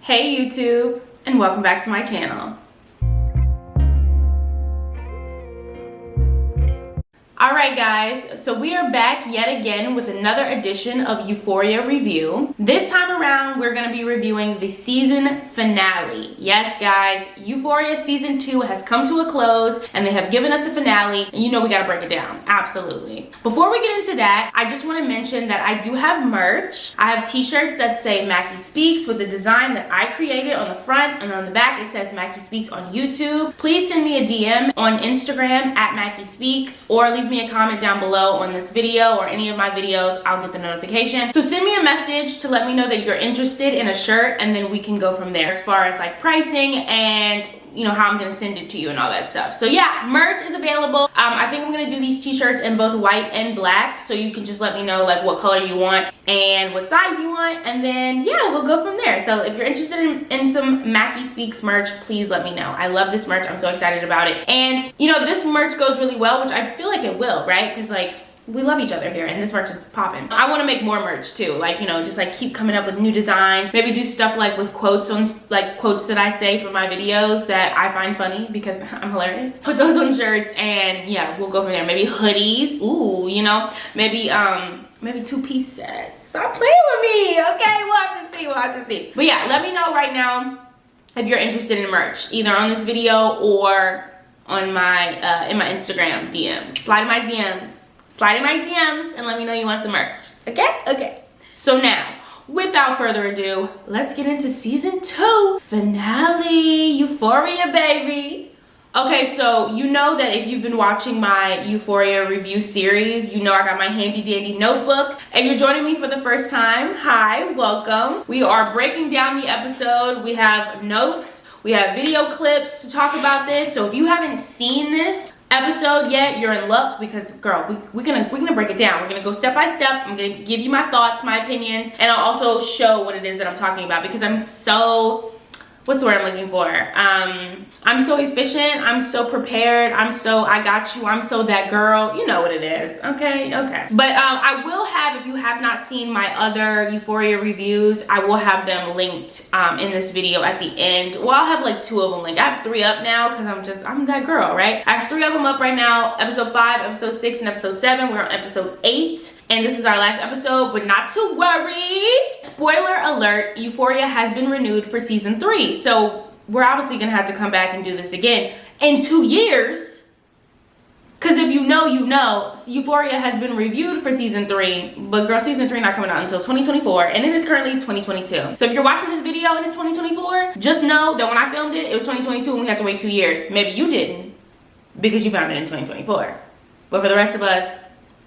Hey YouTube, and welcome back to my channel. Alright guys, so we are back yet again with another edition of Euphoria review. This time around, we're going to be reviewing the season finale. Yes guys, Euphoria season 2 has come to a close and they have given us a finale, and you know we got to break it down. Absolutely. Before we get into that, I just want to mention that I do have merch. I have t-shirts that say Mackie Speaks with the design that I created on the front, and on the back it says Mackie Speaks on YouTube. Please send me a DM on Instagram at Mackie Speaks, or leave me a comment down below on this video or any of my videos. I'll get the notification. So send me a message to let me know that you're interested in a shirt, and then we can go from there as far as like pricing and you know how I'm gonna send it to you and all that stuff. So yeah, merch is available. I think I'm gonna do these t-shirts in both white and black, so you can just let me know like what color you want and what size you want, and then yeah, we'll go from there. So if you're interested in some Mackie Speaks merch, please let me know. I love this merch. I'm so excited about it. And you know, this merch goes really well, which I feel like it will, right? Because like we love each other here and this merch is popping. I want to make more merch too, like, you know, just like keep coming up with new designs, maybe do stuff like with quotes on, like quotes that I say for my videos that I find funny because I'm hilarious. Put those on shirts, and yeah, we'll go from there. Maybe hoodies, ooh, you know, maybe two-piece sets. Stop playing with me, okay? We'll have to see. But yeah, let me know right now if you're interested in merch, either on this video or on my in my Instagram DMs. Slide in my DMs and let me know you want some merch. Okay? So now, without further ado, let's get into season 2 finale. Euphoria, baby. Okay, so you know that if you've been watching my Euphoria review series, you know I got my handy dandy notebook, and you're joining me for the first time. Hi, welcome. We are breaking down the episode. We have notes, we have video clips to talk about this. So if you haven't seen this episode yet, you're in luck, because girl, we're gonna break it down. We're gonna go step by step. I'm gonna give you my thoughts, my opinions, and I'll also show what it is that I'm talking about, because I'm so, what's the word I'm looking for? I'm so efficient, I'm so prepared, I got you, I'm so that girl, you know what it is, okay? But I will have, if you have not seen my other Euphoria reviews, I will have them linked in this video at the end. Well, I'll have like 2 of them linked. I have 3 up now because I'm that girl, right? I have 3 of them up right now, episode 5, episode 6, and episode 7. We're on episode 8, and this is our last episode, but not to worry. Spoiler alert, Euphoria has been renewed for season 3. So we're obviously gonna have to come back and do this again in 2 years, because if you know, you know, Euphoria has been reviewed for season 3, but girl, season 3 not coming out until 2024, and it is currently 2022. So if you're watching this video and it's 2024, just know that when I filmed it, it was 2022 and we had to wait 2 years. Maybe you didn't, because you found it in 2024, but for the rest of us,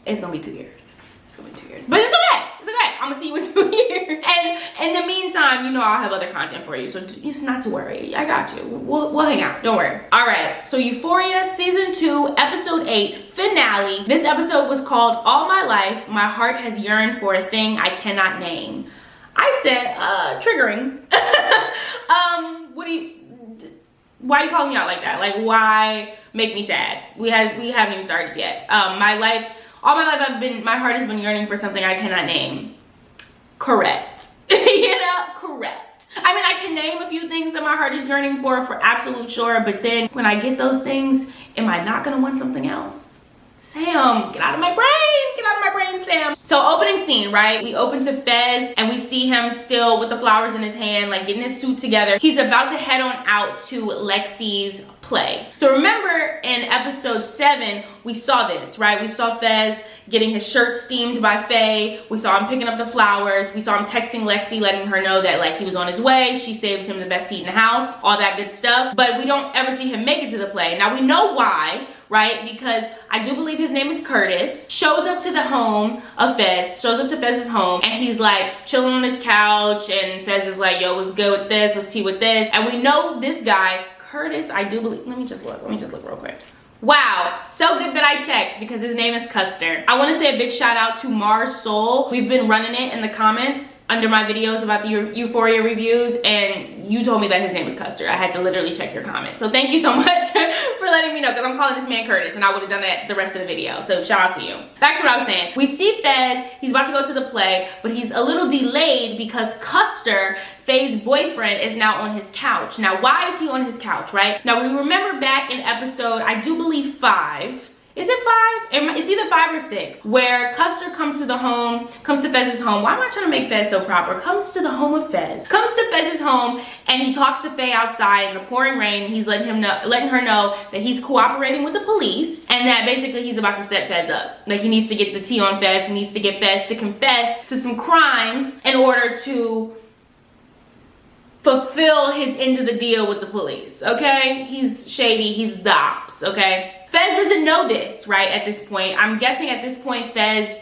it's gonna be 2 years. It's gonna be 2 years, but it's okay. I'm gonna see you in 2 years. And in the meantime, you know I'll have other content for you, so it's not to worry. I got you. We'll hang out. Don't worry. All right. So Euphoria season 2, episode 8 finale. This episode was called "All My Life, My Heart Has Yearned for a Thing I Cannot Name." I said, triggering. Why are you calling me out like that? Like, why make me sad? We haven't even started yet. All my life, my heart has been yearning for something I cannot name. Correct. You know, correct. I mean, I can name a few things that my heart is yearning for absolute sure, but then when I get those things, am I not gonna want something else? Sam, get out of my brain, Sam. So opening scene, right? We open to Fez and we see him still with the flowers in his hand, like getting his suit together. He's about to head on out to Lexi's play. So remember in episode 7, we saw this, right? We saw Fez getting his shirt steamed by Faye. We saw him picking up the flowers. We saw him texting Lexi, letting her know that like he was on his way. She saved him the best seat in the house, all that good stuff. But we don't ever see him make it to the play. Now we know why, right? Because I do believe his name is Curtis. Shows up to the home of Fez, shows up to Fez's home, and he's like chilling on his couch, and Fez is like, yo, what's good with this? What's tea with this? And we know this guy, Curtis, I do believe, let me just look real quick. Wow, so good that I checked, because his name is Custer. I want to say a big shout out to Mars Soul. We've been running it in the comments under my videos about the Euphoria reviews, and you told me that his name was Custer. I had to literally check your comment. So thank you so much for letting me know, because I'm calling this man Curtis and I would have done that the rest of the video. So shout out to you. Back to what I was saying. We see Fez, he's about to go to the play, but he's a little delayed because Custer, Faye's boyfriend, is now on his couch. Now, why is he on his couch, right? Now, we remember back in episode, I do believe 5. Is it 5? It's either 5 or 6, where Custer comes to Fez's home. Why am I trying to make Fez so proper? Comes to the home of Fez. Comes to Fez's home, and he talks to Faye outside in the pouring rain. He's letting her know that he's cooperating with the police, and that basically he's about to set Fez up. Like, he needs to get the tea on Fez. He needs to get Fez to confess to some crimes in order to fulfill his end of the deal with the police, okay? He's shady, he's the ops, okay? Fez doesn't know this, right, at this point. I'm guessing at this point Fez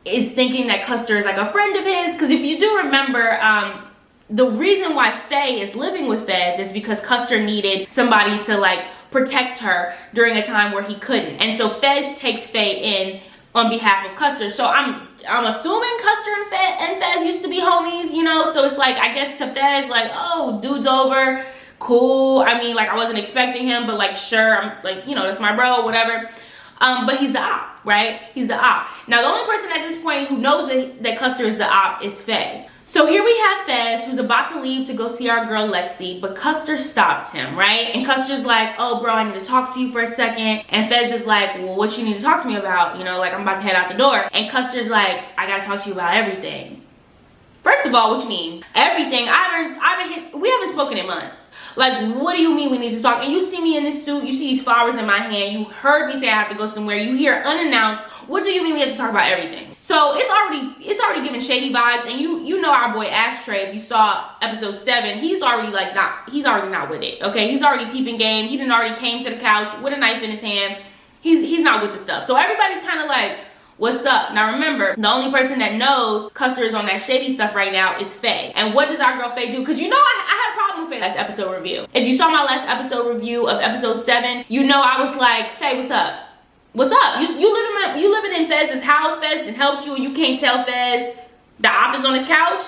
is thinking that Custer is like a friend of his, because if you do remember, the reason why Faye is living with Fez is because Custer needed somebody to like protect her during a time where he couldn't. And so Fez takes Faye in on behalf of Custer. So I'm assuming Custer and Fez used to be homies, you know? So it's like, I guess to Fez, like, oh, dude's over. Cool. I mean, like, I wasn't expecting him, but like, sure, I'm like, you know, that's my bro, whatever. But he's the op, right? He's the op. Now, the only person at this point who knows that Custer is the op is Faye. So here we have Fez, who's about to leave to go see our girl Lexi, but Custer stops him, right? And Custer's like, oh, bro, I need to talk to you for a second. And Fez is like, well, what you need to talk to me about? You know, like, I'm about to head out the door. And Custer's like, I gotta talk to you about everything. First of all, what you mean? Everything. We haven't spoken in months. Like, what do you mean we need to talk? And you see me in this suit, you see these flowers in my hand, you heard me say I have to go somewhere, you hear unannounced, what do you mean we have to talk about everything? So it's already giving shady vibes, and you know our boy Ashtray, if you saw episode 7, he's already not with it, okay? He's already peeping game, he done already came to the couch with a knife in his hand, he's not with the stuff. So everybody's kind of like, what's up? Now remember, the only person that knows Custer is on that shady stuff right now is Faye. And what does our girl Faye do? Because you know I had a problem with Faye last episode review. If you saw my last episode review of episode 7, you know I was like, Faye, what's up? What's up? You living in Fez's house, Fez and helped you, and you can't tell Fez the op is on his couch?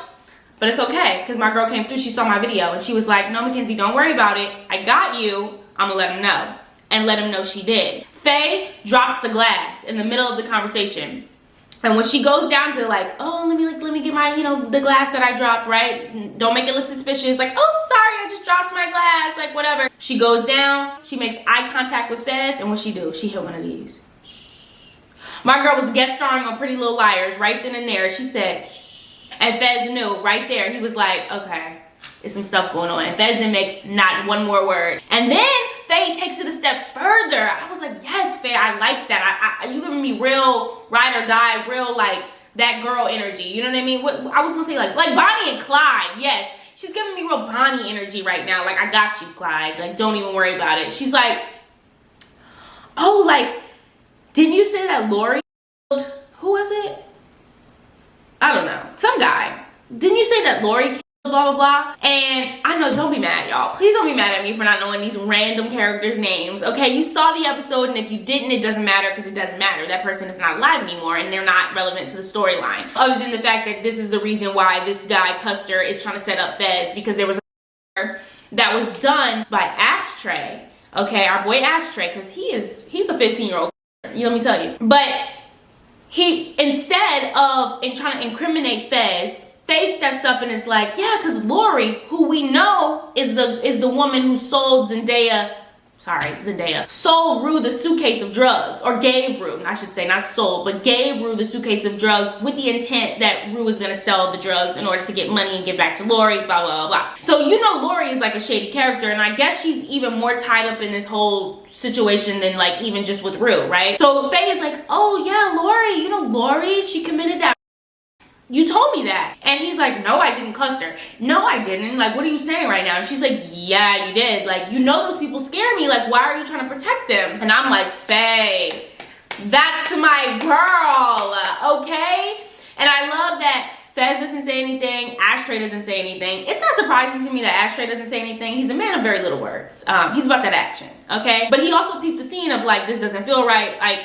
But it's okay, because my girl came through, she saw my video, and she was like, no, Mackenzie, don't worry about it. I got you. I'm gonna let him know. And let him know she did. Faye drops the glass in the middle of the conversation. And when she goes down to like, oh, let me get my, you know, the glass that I dropped, right? Don't make it look suspicious. Like, oh, sorry, I just dropped my glass, like whatever. She goes down, she makes eye contact with Fez, and what she do? She hit one of these. My girl was guest starring on Pretty Little Liars right then and there. She said, shh. And Fez knew right there. He was like, okay, there's some stuff going on. And Fez didn't make not one more word. And then Faye takes it a step further. I was like, yes, Faye, I like that. You giving me real ride or die, real like that girl energy. You know what I mean? What I was gonna say, like Bonnie and Clyde. Yes, she's giving me real Bonnie energy right now. Like, I got you, Clyde. Like, don't even worry about it. She's like, oh, like, didn't you say that Lori killed, who was it? I don't know, some guy. Didn't you say that Lori killed blah blah blah? And I know, don't be mad, y'all. Please don't be mad at me for not knowing these random characters' names. Okay, you saw the episode, and if you didn't, it doesn't matter, because it doesn't matter. That person is not alive anymore, and they're not relevant to the storyline. Other than the fact that this is the reason why this guy Custer is trying to set up Fez, because there was a that was done by Ashtray. Okay, our boy Ashtray, because he's a 15-year-old. You let me tell you. But he, instead of trying to incriminate Fez, Faye steps up and is like, yeah, because Lori, who we know is the woman who sold sold Rue the suitcase of drugs, or gave Rue, I should say, not sold, but gave Rue the suitcase of drugs with the intent that Rue was going to sell the drugs in order to get money and give back to Lori, blah, blah, blah, blah. So you know Lori is like a shady character, and I guess she's even more tied up in this whole situation than like even just with Rue, right? So Faye is like, oh yeah, Lori, you know Lori, she committed that. You told me that. And he's like, no, I didn't cuss her. No, I didn't. Like, what are you saying right now? And she's like, yeah, you did. Like, you know those people scare me. Like, why are you trying to protect them? And I'm like, Faye, that's my girl, okay? And I love that Fez doesn't say anything. Ashtray doesn't say anything. It's not surprising to me that Ashtray doesn't say anything. He's a man of very little words. He's about that action, okay? But he also peeped the scene of, like, this doesn't feel right. Like,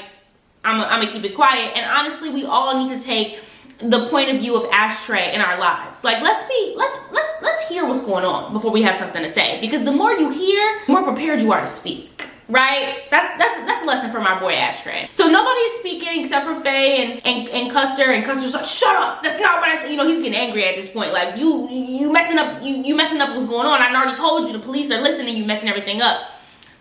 I'm gonna keep it quiet. And honestly, we all need to take the point of view of Ashtray in our lives. Like, let's hear what's going on before we have something to say. Because the more you hear, the more prepared you are to speak. Right? That's a lesson for my boy Ashtray. So nobody's speaking except for Faye and Custer, and Custer's like, shut up! That's not what I said. You know, he's getting angry at this point. Like, you messing up what's going on. I already told you the police are listening, you messing everything up.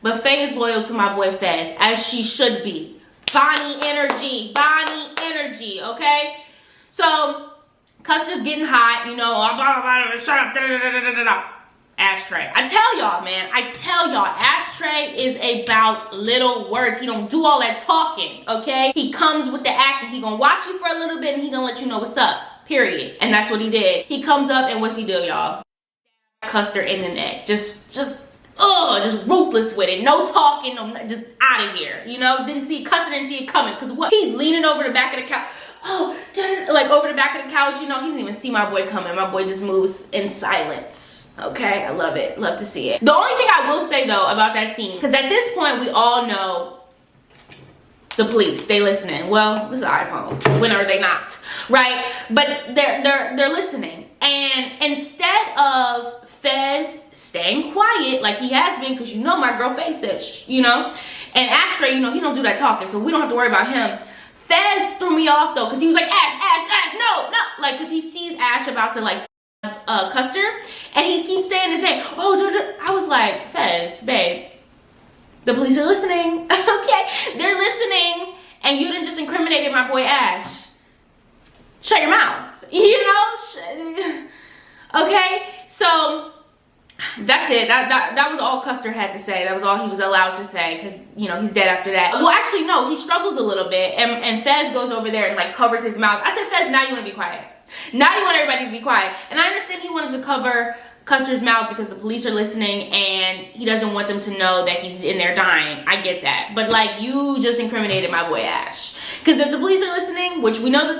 But Faye is loyal to my boy Fez, as she should be. Bonnie energy, okay? So Custer's getting hot, you know, shut up, Ashtray. I tell y'all, man, Ashtray is about little words. He don't do all that talking, okay? He comes with the action. He gonna watch you for a little bit and he gonna let you know what's up, period. And that's what he did. He comes up and what's he do, y'all? Custer in the neck. Just ruthless with it. No talking, no, just out of here. You know, Custer didn't see it coming. Cause what? He leaning over the back of the couch. Like over the back of the couch, you know, he didn't even see my boy coming. My boy just moves in silence. Okay, I love it. Love to see it. The only thing I will say though about that scene, because at this point we all know the police, they listening. Well, this is an iPhone. When are they not? Right? But they're listening. And instead of Fez staying quiet like he has been, because you know my girl Faye says, you know, and Ashtray, you know, he don't do that talking, so we don't have to worry about him. Fez threw me off though, because he was like, Ash, no, like, because he sees Ash about to like Custer, and he keeps saying his name. I was like, Fez, babe, the police are listening. Okay, they're listening, and you didn't just incriminated my boy Ash. Shut your mouth, you know. Okay, so that's it. That was all Custer had to say. That was all he was allowed to say, because you know he's dead after that. Well, actually no, he struggles a little bit, and Fez goes over there and like covers his mouth. I said, Fez, now you want to be quiet. Now you want everybody to be quiet. And I understand he wanted to cover Custer's mouth because the police are listening and he doesn't want them to know that he's in there dying. I get that. But like, you just incriminated my boy Ash. Because if the police are listening, which we know that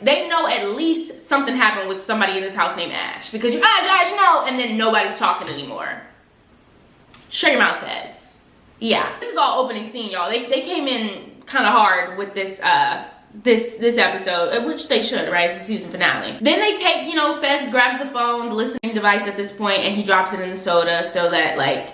they know at least something happened with somebody in this house named Ash. Because you're, Ash, no! And then nobody's talking anymore. Shut your mouth, Fez. Yeah. This is all opening scene, y'all. They came in kind of hard with this this episode, which they should, right? It's the season finale. Then they take, you know, Fez grabs the phone, the listening device at this point, and he drops it in the soda so that like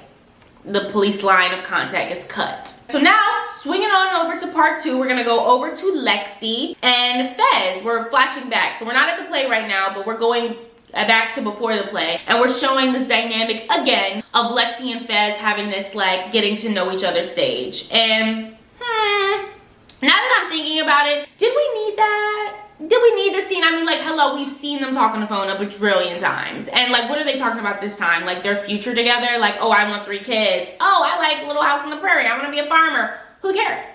the police line of contact is cut. So now, swinging on over to part 2, we're gonna go over to Lexi and Fez. We're flashing back, so we're not at the play right now, but we're going back to before the play, and we're showing this dynamic again of Lexi and Fez having this like getting to know each other stage. And now that I'm thinking about it, did we need that? Did we need this scene? I mean, like, hello, we've seen them talk on the phone a bajillion times. And, like, what are they talking about this time? Like, their future together? Like, oh, I want 3 kids. Oh, I like Little House on the Prairie. I want to be a farmer. Who cares?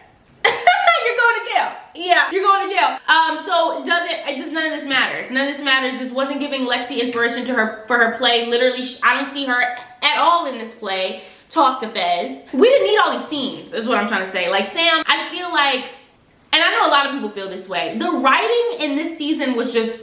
You're going to jail. Yeah, you're going to jail. So does none of this matters. None of this matters. This wasn't giving Lexi inspiration for her play. Literally, I don't see her at all in this play talk to Fez. We didn't need all these scenes, is what I'm trying to say. Like, Sam, I feel like, and I know a lot of people feel this way, the writing in this season was just,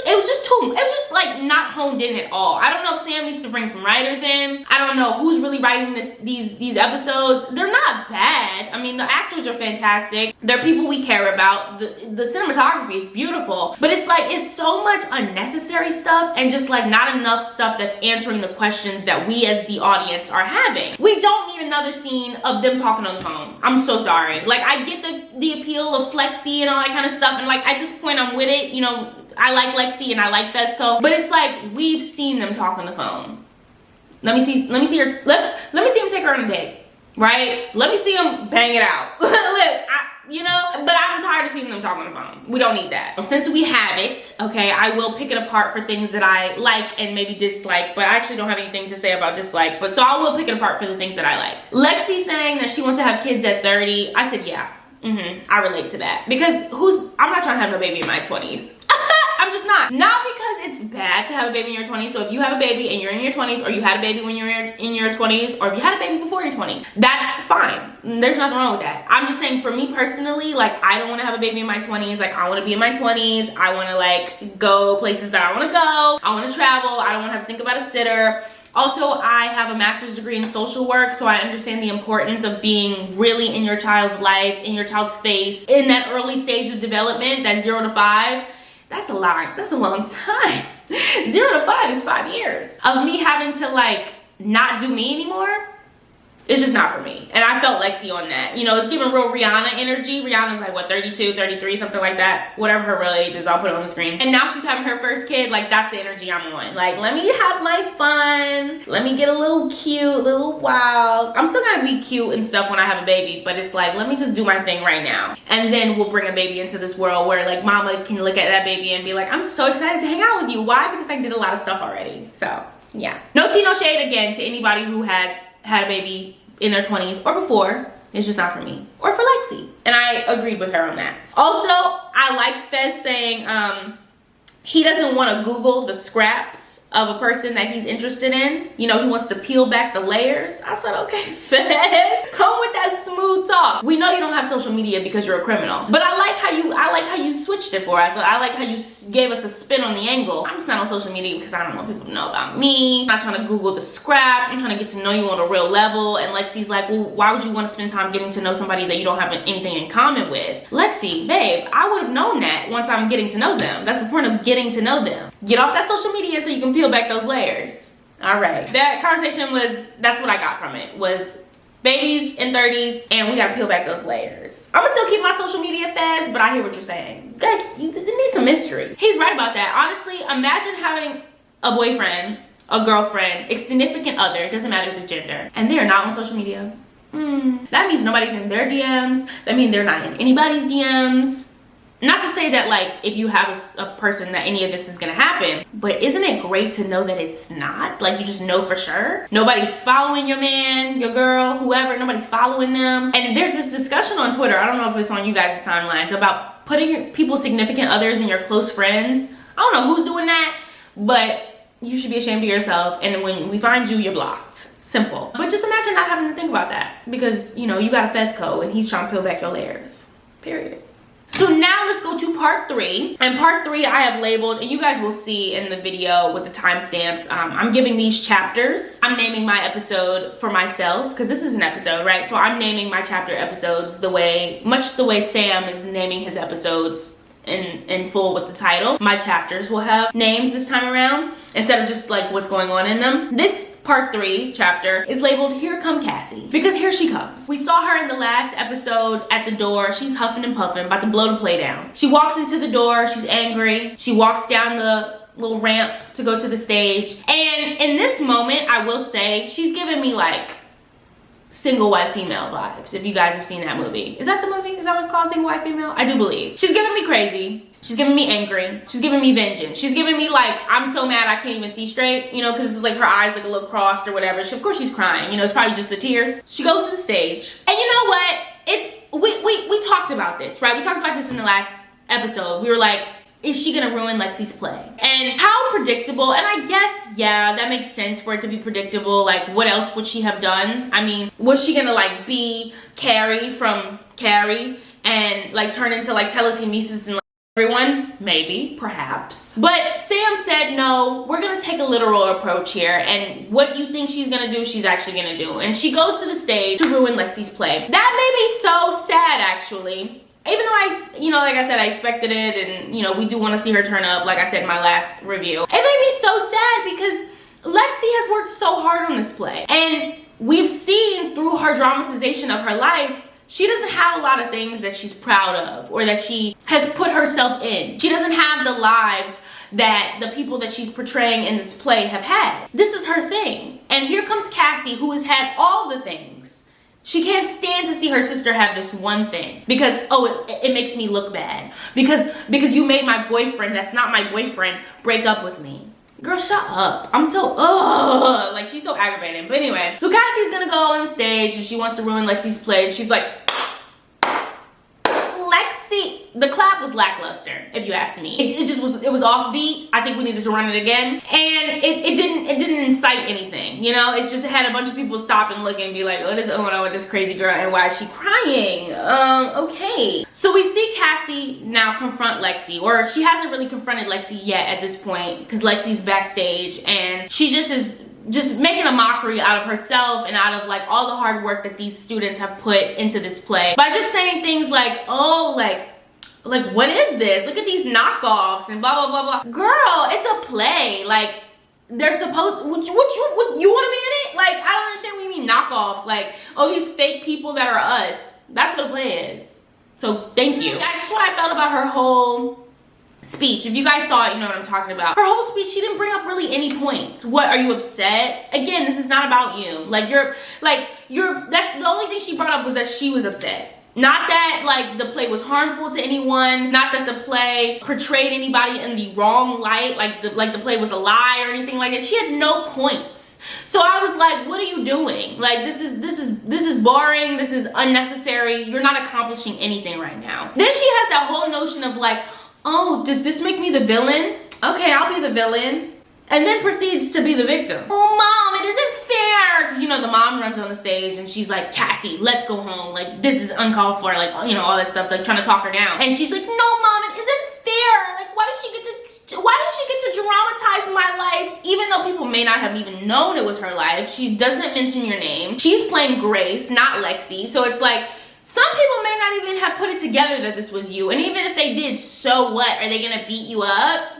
it was just like not honed in at all. I don't know if Sam needs to bring some writers in. I don't know who's really writing these episodes. They're not bad. I mean, the actors are fantastic. They're people we care about. The cinematography is beautiful, but it's like, it's so much unnecessary stuff and just like not enough stuff that's answering the questions that we as the audience are having. We don't need another scene of them talking on the phone. I'm so sorry. Like, I get the appeal of Flexi and all that kind of stuff, and like at this point I'm with it, you know. I like Lexi and I like Fezco, but it's like we've seen them talk on the phone. Let me see him take her on a date, right? Let me see him bang it out. Look, you know, but I'm tired of seeing them talk on the phone. We don't need that. Since we have it, okay, I will pick it apart for things that I like and maybe dislike, but I actually don't have anything to say about dislike, but so I will pick it apart for the things that I liked. Lexi saying that she wants to have kids at 30, I said, yeah. I relate to that, because I'm not trying to have no baby in my 20s. I'm just not. Not because it's bad to have a baby in your 20s. So if you have a baby and you're in your 20s, or you had a baby when you were in your 20s, or if you had a baby before your 20s, that's fine. There's nothing wrong with that. I'm just saying, for me personally, like, I don't want to have a baby in my 20s. Like, I want to be in my 20s. I want to like go places that I want to go. I want to travel. I don't want to have to think about a sitter. Also, I have a master's degree in social work, so I understand the importance of being really in your child's life, in your child's face, in that early stage of development, that 0 to 5. That's a lot. That's a long time. 0 to 5 is 5 years of me having to like not do me anymore. It's just not for me. And I felt Lexi on that. You know, it's giving real Rihanna energy. Rihanna's like, what, 32, 33, something like that. Whatever her real age is, I'll put it on the screen. And now she's having her first kid. Like, that's the energy I'm on. Like, let me have my fun. Let me get a little cute, a little wild. I'm still gonna be cute and stuff when I have a baby. But it's like, let me just do my thing right now. And then we'll bring a baby into this world where, like, mama can look at that baby and be like, I'm so excited to hang out with you. Why? Because I did a lot of stuff already. So, yeah. No tea, no shade again to anybody who has had a baby in their 20s or before. It's just not for me or for Lexi, and I agreed with her on that. Also, I liked Fez saying he doesn't want to Google the scraps of a person that he's interested in. You know, he wants to peel back the layers. I said, okay, Fez, come with that smooth talk. We know you don't have social media because you're a criminal, but I like how you switched it for us. I like how you gave us a spin on the angle. I'm just not on social media because I don't want people to know about me. I'm not trying to Google the scraps. I'm trying to get to know you on a real level. And Lexi's like, well, why would you want to spend time getting to know somebody that you don't have anything in common with? Lexi, babe, I would have known that once I'm getting to know them. That's the point of getting to know them. Get off that social media so you can peel back those layers. All right, that conversation that's what I got from it, was babies in 30s and we gotta peel back those layers. I'm gonna still keep my social media Fez, but I hear what you're saying. It needs some mystery. He's right about that. Honestly, imagine having a boyfriend, a girlfriend, a significant other, doesn't matter the gender, and they are not on social media. That means nobody's in their DMs. That means they're not in anybody's DMs. Not to say that, like, if you have a person that any of this is gonna happen, but isn't it great to know that it's not? Like, you just know for sure. Nobody's following your man, your girl, whoever, nobody's following them. And there's this discussion on Twitter, I don't know if it's on you guys' timelines, about putting people's significant others in your close friends. I don't know who's doing that, but you should be ashamed of yourself, and when we find you, you're blocked. Simple. But just imagine not having to think about that, because, you know, you got a Fezco and he's trying to peel back your layers. Period. So now let's go to part 3. And part 3 I have labeled, and you guys will see in the video with the timestamps, I'm giving these chapters. I'm naming my episode for myself, because this is an episode, right? So I'm naming my chapter episodes much the way Sam is naming his episodes in full with the title. My chapters will have names this time around instead of just like what's going on in them. This part 3 chapter is labeled Here Come Cassie, because here she comes. We saw her in the last episode at the door. She's huffing and puffing, about to blow the play down. She walks into the door, she's angry. She walks down the little ramp to go to the stage, and in this moment I will say she's giving me like Single White Female vibes, if you guys have seen that movie. Is that the movie? Is that what it's called, Single White Female? I do believe. She's giving me crazy. She's giving me angry. She's giving me vengeance. She's giving me like, I'm so mad I can't even see straight, you know, because it's like her eyes like a little crossed or whatever. Of course she's crying, you know, it's probably just the tears. She goes to the stage. And you know what? We talked about this, right? We talked about this in the last episode. We were like, is she gonna ruin Lexi's play? And how predictable, and I guess, yeah, that makes sense for it to be predictable. Like, what else would she have done? I mean, was she gonna like be Carrie from Carrie and like turn into like telekinesis and like everyone? Maybe, perhaps. But Sam said, no, we're gonna take a literal approach here, and what you think she's gonna do, she's actually gonna do. And she goes to the stage to ruin Lexi's play. That made me so sad, actually. Even though like I said, I expected it, and, you know, we do want to see her turn up, like I said in my last review. It made me so sad because Lexi has worked so hard on this play. And we've seen through her dramatization of her life, she doesn't have a lot of things that she's proud of or that she has put herself in. She doesn't have the lives that the people that she's portraying in this play have had. This is her thing. And here comes Cassie, who has had all the things. She can't stand to see her sister have this one thing because, oh, it makes me look bad. Because you made my boyfriend, that's not my boyfriend, break up with me. Girl, shut up. I'm so, like, she's so aggravating. But anyway, so Cassie's gonna go on the stage and she wants to ruin Lexi's play. And she's like, Lexi, the clap was lackluster, if you ask me. It was offbeat. I think we needed to run it again. And it didn't incite anything, you know? It had a bunch of people stop and look and be like, what is going on with this crazy girl and why is she crying? Okay. So we see Cassie now confront Lexi, or she hasn't really confronted Lexi yet at this point because Lexi's backstage and she just is just making a mockery out of herself and out of like all the hard work that these students have put into this play by just saying things like, oh, like what is this? Look at these knockoffs and blah blah blah blah. Girl, it's a play. Like, they're supposed, would you want to be in it? Like, I don't understand what you mean knockoffs. Like, oh, these fake people that are us. That's what a play is. So thank you. That's what I felt about her whole speech. If you guys saw it, you know what I'm talking about. Her whole speech, she didn't bring up really any points. What, are you upset? Again, this is not about you. Like, that's the only thing she brought up was that she was upset. Not that like the play was harmful to anyone, not that the play portrayed anybody in the wrong light, like the play was a lie or anything like that. She had no points. So I was like, what are you doing? Like, this is boring, this is unnecessary. You're not accomplishing anything right now. Then she has that whole notion of like, oh, does this make me the villain? Okay, I'll be the villain. And then proceeds to be the victim. Oh, mom, it isn't fair. Because, you know, the mom runs on the stage and she's like, Cassie, let's go home. Like, this is uncalled for. Like, you know, all that stuff, like trying to talk her down. And she's like, no, mom, it isn't fair. Like, why does she get to dramatize my life? Even though people may not have even known it was her life. She doesn't mention your name. She's playing Grace, not Lexi. So it's like, some people may not even have put it together that this was you. And even if they did, so what? Are they gonna beat you up?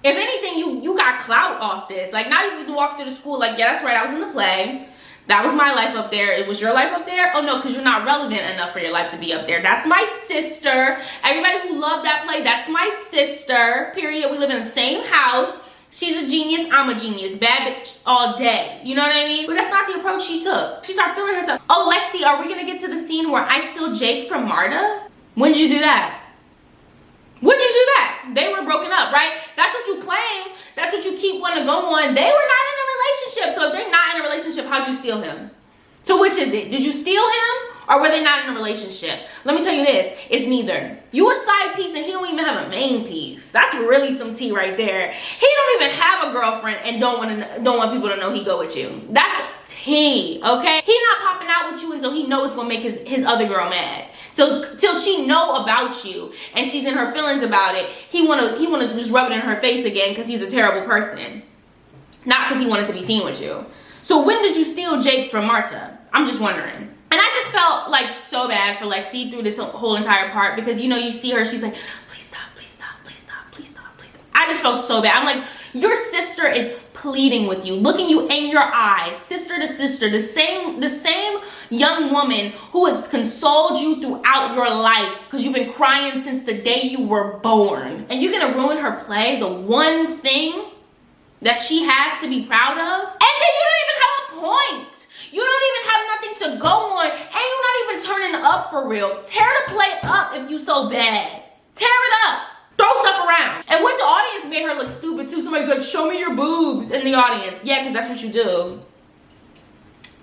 If anything, you got clout off this. Like, now you can walk through the school like, yeah, that's right, I was in the play. That was my life up there. It was your life up there? Oh no, because you're not relevant enough for your life to be up there. That's my sister. Everybody who loved that play, that's my sister, period. We live in the same house. She's a genius, I'm a genius. Bad bitch all day. You know what I mean? But that's not the approach she took. She started feeling herself. Oh, Lexi, are we gonna get to the scene where I steal Jake from Marta? When'd you do that? When'd you do that? They were broken up, right? That's what you claim. That's what you keep wanting to go on. They were not in a relationship. So if they're not in a relationship, how'd you steal him? So which is it? Did you steal him or were they not in a relationship? Let me tell you this. It's neither. You a side piece and he don't even have a main piece. That's really some tea right there. He don't even have a girlfriend and don't want people to know he go with you. That's tea, okay? He not popping out with you until he knows it's gonna make his other girl mad. Till she know about you and she's in her feelings about it, he wanna just rub it in her face again because he's a terrible person. Not because he wanted to be seen with you. So when did you steal Jake from Marta? I'm just wondering. And I just felt like so bad for Lexi through this whole entire part because, you know, you see her, she's like, please stop, please stop, please stop, please stop, please stop. I just felt so bad. I'm like, your sister is pleading with you, looking you in your eyes, sister to sister, the same young woman who has consoled you throughout your life because you've been crying since the day you were born. And you're gonna ruin her play, the one thing that she has to be proud of? And then you don't even have a point. You don't even have nothing to go on, and you're not even turning up for real. Tear the play up if you so bad. Tear it up. Throw stuff around. And what the audience made her look stupid too. Somebody's like, show me your boobs in the audience. Yeah, because that's what you do.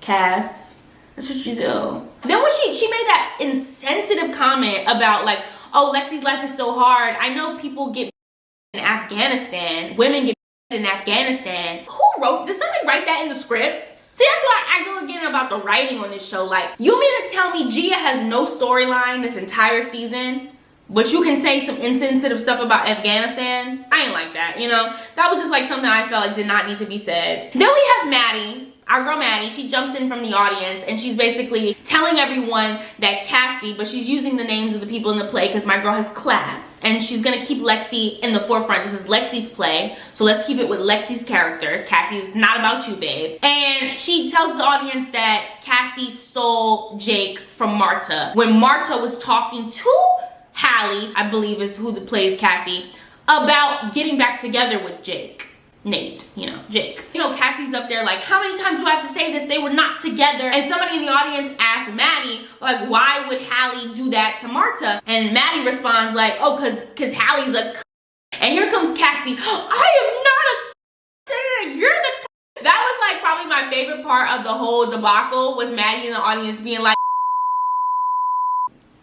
Cass, that's what you do. Then when she made that insensitive comment about like, oh, Lexi's life is so hard. I know people get in Afghanistan. Women get in Afghanistan. Who wrote, did somebody write that in the script? See, that's why I go again about the writing on this show. Like, you mean to tell me Gia has no storyline this entire season, but you can say some insensitive stuff about Afghanistan? I ain't like that, you know? That was just like something I felt like did not need to be said. Then we have Maddie, our girl Maddie. She jumps in from the audience and she's basically telling everyone that Cassie, but she's using the names of the people in the play because my girl has class. And she's gonna keep Lexi in the forefront. This is Lexi's play, so let's keep it with Lexi's characters. Cassie is not about you, babe. And she tells the audience that Cassie stole Jake from Marta when Marta was talking to Hallie, I believe is who plays Cassie, about getting back together with Jake. Nate, you know, Jake. You know, Cassie's up there like, how many times do I have to say this? They were not together. And somebody in the audience asked Maddie, like, why would Hallie do that to Marta? And Maddie responds like, oh, cause Hallie's a and here comes Cassie, I am not a you're the That was like probably my favorite part of the whole debacle was Maddie in the audience being like,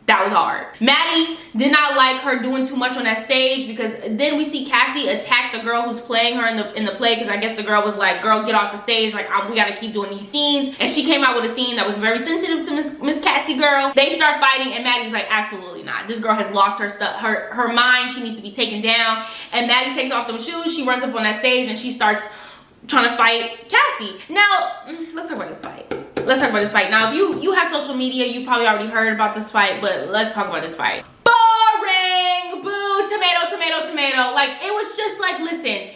That was hard. Maddie did not like her doing too much on that stage, because then we see Cassie attack the girl who's playing her in the play, because I guess the girl was like, girl, get off the stage, like we gotta keep doing these scenes. And she came out with a scene that was very sensitive to Miss Cassie girl. They start fighting and Maddie's like, absolutely not. This girl has lost her stuff, her mind. She needs to be taken down. And Maddie takes off them shoes. She runs up on that stage and she starts trying to fight Cassie. Now, let's talk about this fight. Let's talk about this fight. Now, if you have social media, you probably already heard about this fight, but let's talk about this fight. Boring! Boo! Tomato, tomato, tomato. Like, it was just like, listen,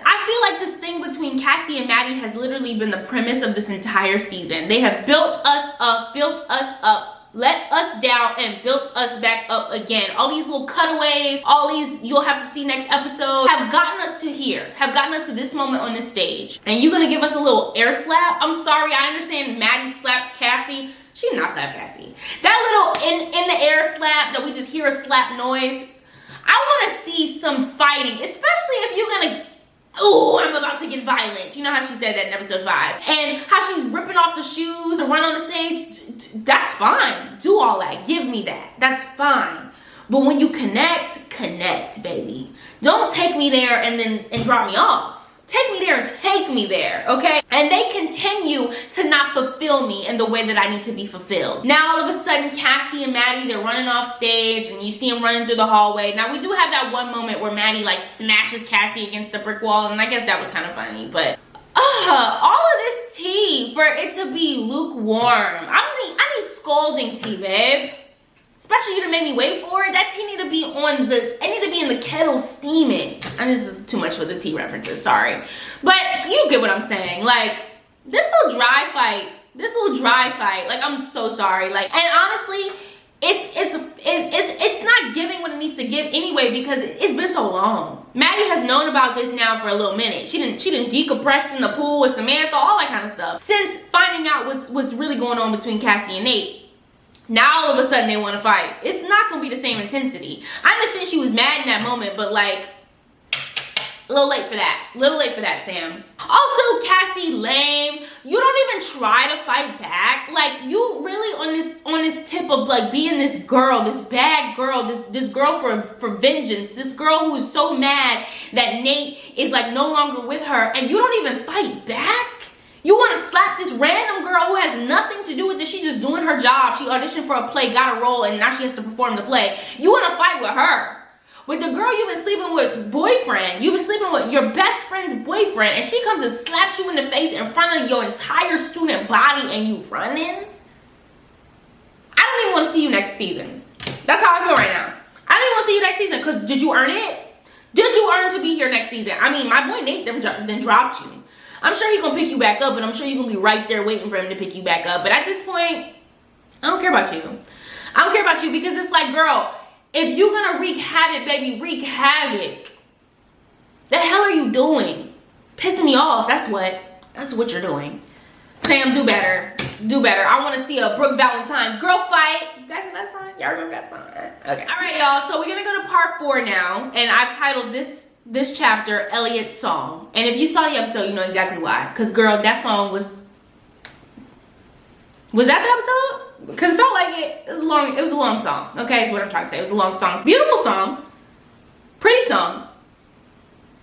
I feel like this thing between Cassie and Maddie has literally been the premise of this entire season. They have built us up, let us down, and built us back up again. All these little cutaways, all these you'll have to see next episode, have gotten us to here, have gotten us to this moment on this stage. And you're gonna give us a little air slap? I'm sorry, I understand Maddie slapped Cassie. She did not slap Cassie. That little in the air slap that we just hear a slap noise, I wanna see some fighting, especially if you're gonna, oh, I'm about to get violent. You know how she said that in episode 5. And how she's ripping off the shoes and run on the stage. That's fine. Do all that. Give me that. That's fine. But when you connect, baby. Don't take me there and drop me off. Take me there and take me there, okay? And they continue to not fulfill me in the way that I need to be fulfilled. Now, all of a sudden, Cassie and Maddie, they're running off stage, and you see them running through the hallway. Now, we do have that one moment where Maddie, like, smashes Cassie against the brick wall, and I guess that was kind of funny, but all of this tea for it to be lukewarm. I need scalding tea, babe. Especially you to make me wait for it. That tea need to be in the kettle steaming. And this is too much for the tea references, sorry. But you get what I'm saying. Like, this little dry fight, like, I'm so sorry. Like, and honestly, it's not giving what it needs to give anyway, because it's been so long. Maddie has known about this now for a little minute. She didn't decompress in the pool with Samantha, all that kind of stuff, since finding out what's really going on between Cassie and Nate. Now all of a sudden they want to fight. It's not gonna be the same intensity. I understand she was mad in that moment, but like, a little late for that. Little late for that, Sam. Also, Cassie, lame. You don't even try to fight back. Like, you really on this tip of like being this girl, this bad girl, this girl for vengeance, this girl who is so mad that Nate is like no longer with her, and you don't even fight back. You want to slap this random girl who has nothing to do with this. She's just doing her job. She auditioned for a play, got a role, and now she has to perform the play. You want to fight with her. With the girl you've been sleeping with boyfriend, you've been sleeping with your best friend's boyfriend, and she comes and slaps you in the face in front of your entire student body and you running? I don't even want to see you next season. That's how I feel right now. I don't even want to see you next season, because did you earn it? Did you earn to be here next season? I mean, my boy Nate then dropped you. I'm sure he's going to pick you back up, and I'm sure you're going to be right there waiting for him to pick you back up. But at this point, I don't care about you. I don't care about you, because it's like, girl, if you're going to wreak havoc, baby, wreak havoc. The hell are you doing? Pissing me off. That's what you're doing. Sam, do better. Do better. I want to see a Brooke Valentine girl fight. You guys know that song? Y'all remember that song? Okay. All right, y'all. So we're going to go to part 4 now. And I've titled this chapter Elliot's Song. And if you saw the episode, you know exactly why. Because, girl, that song was that the episode? Because it felt like it was a long song. Okay, is what I'm trying to say. It was a long song. Beautiful song. Pretty song.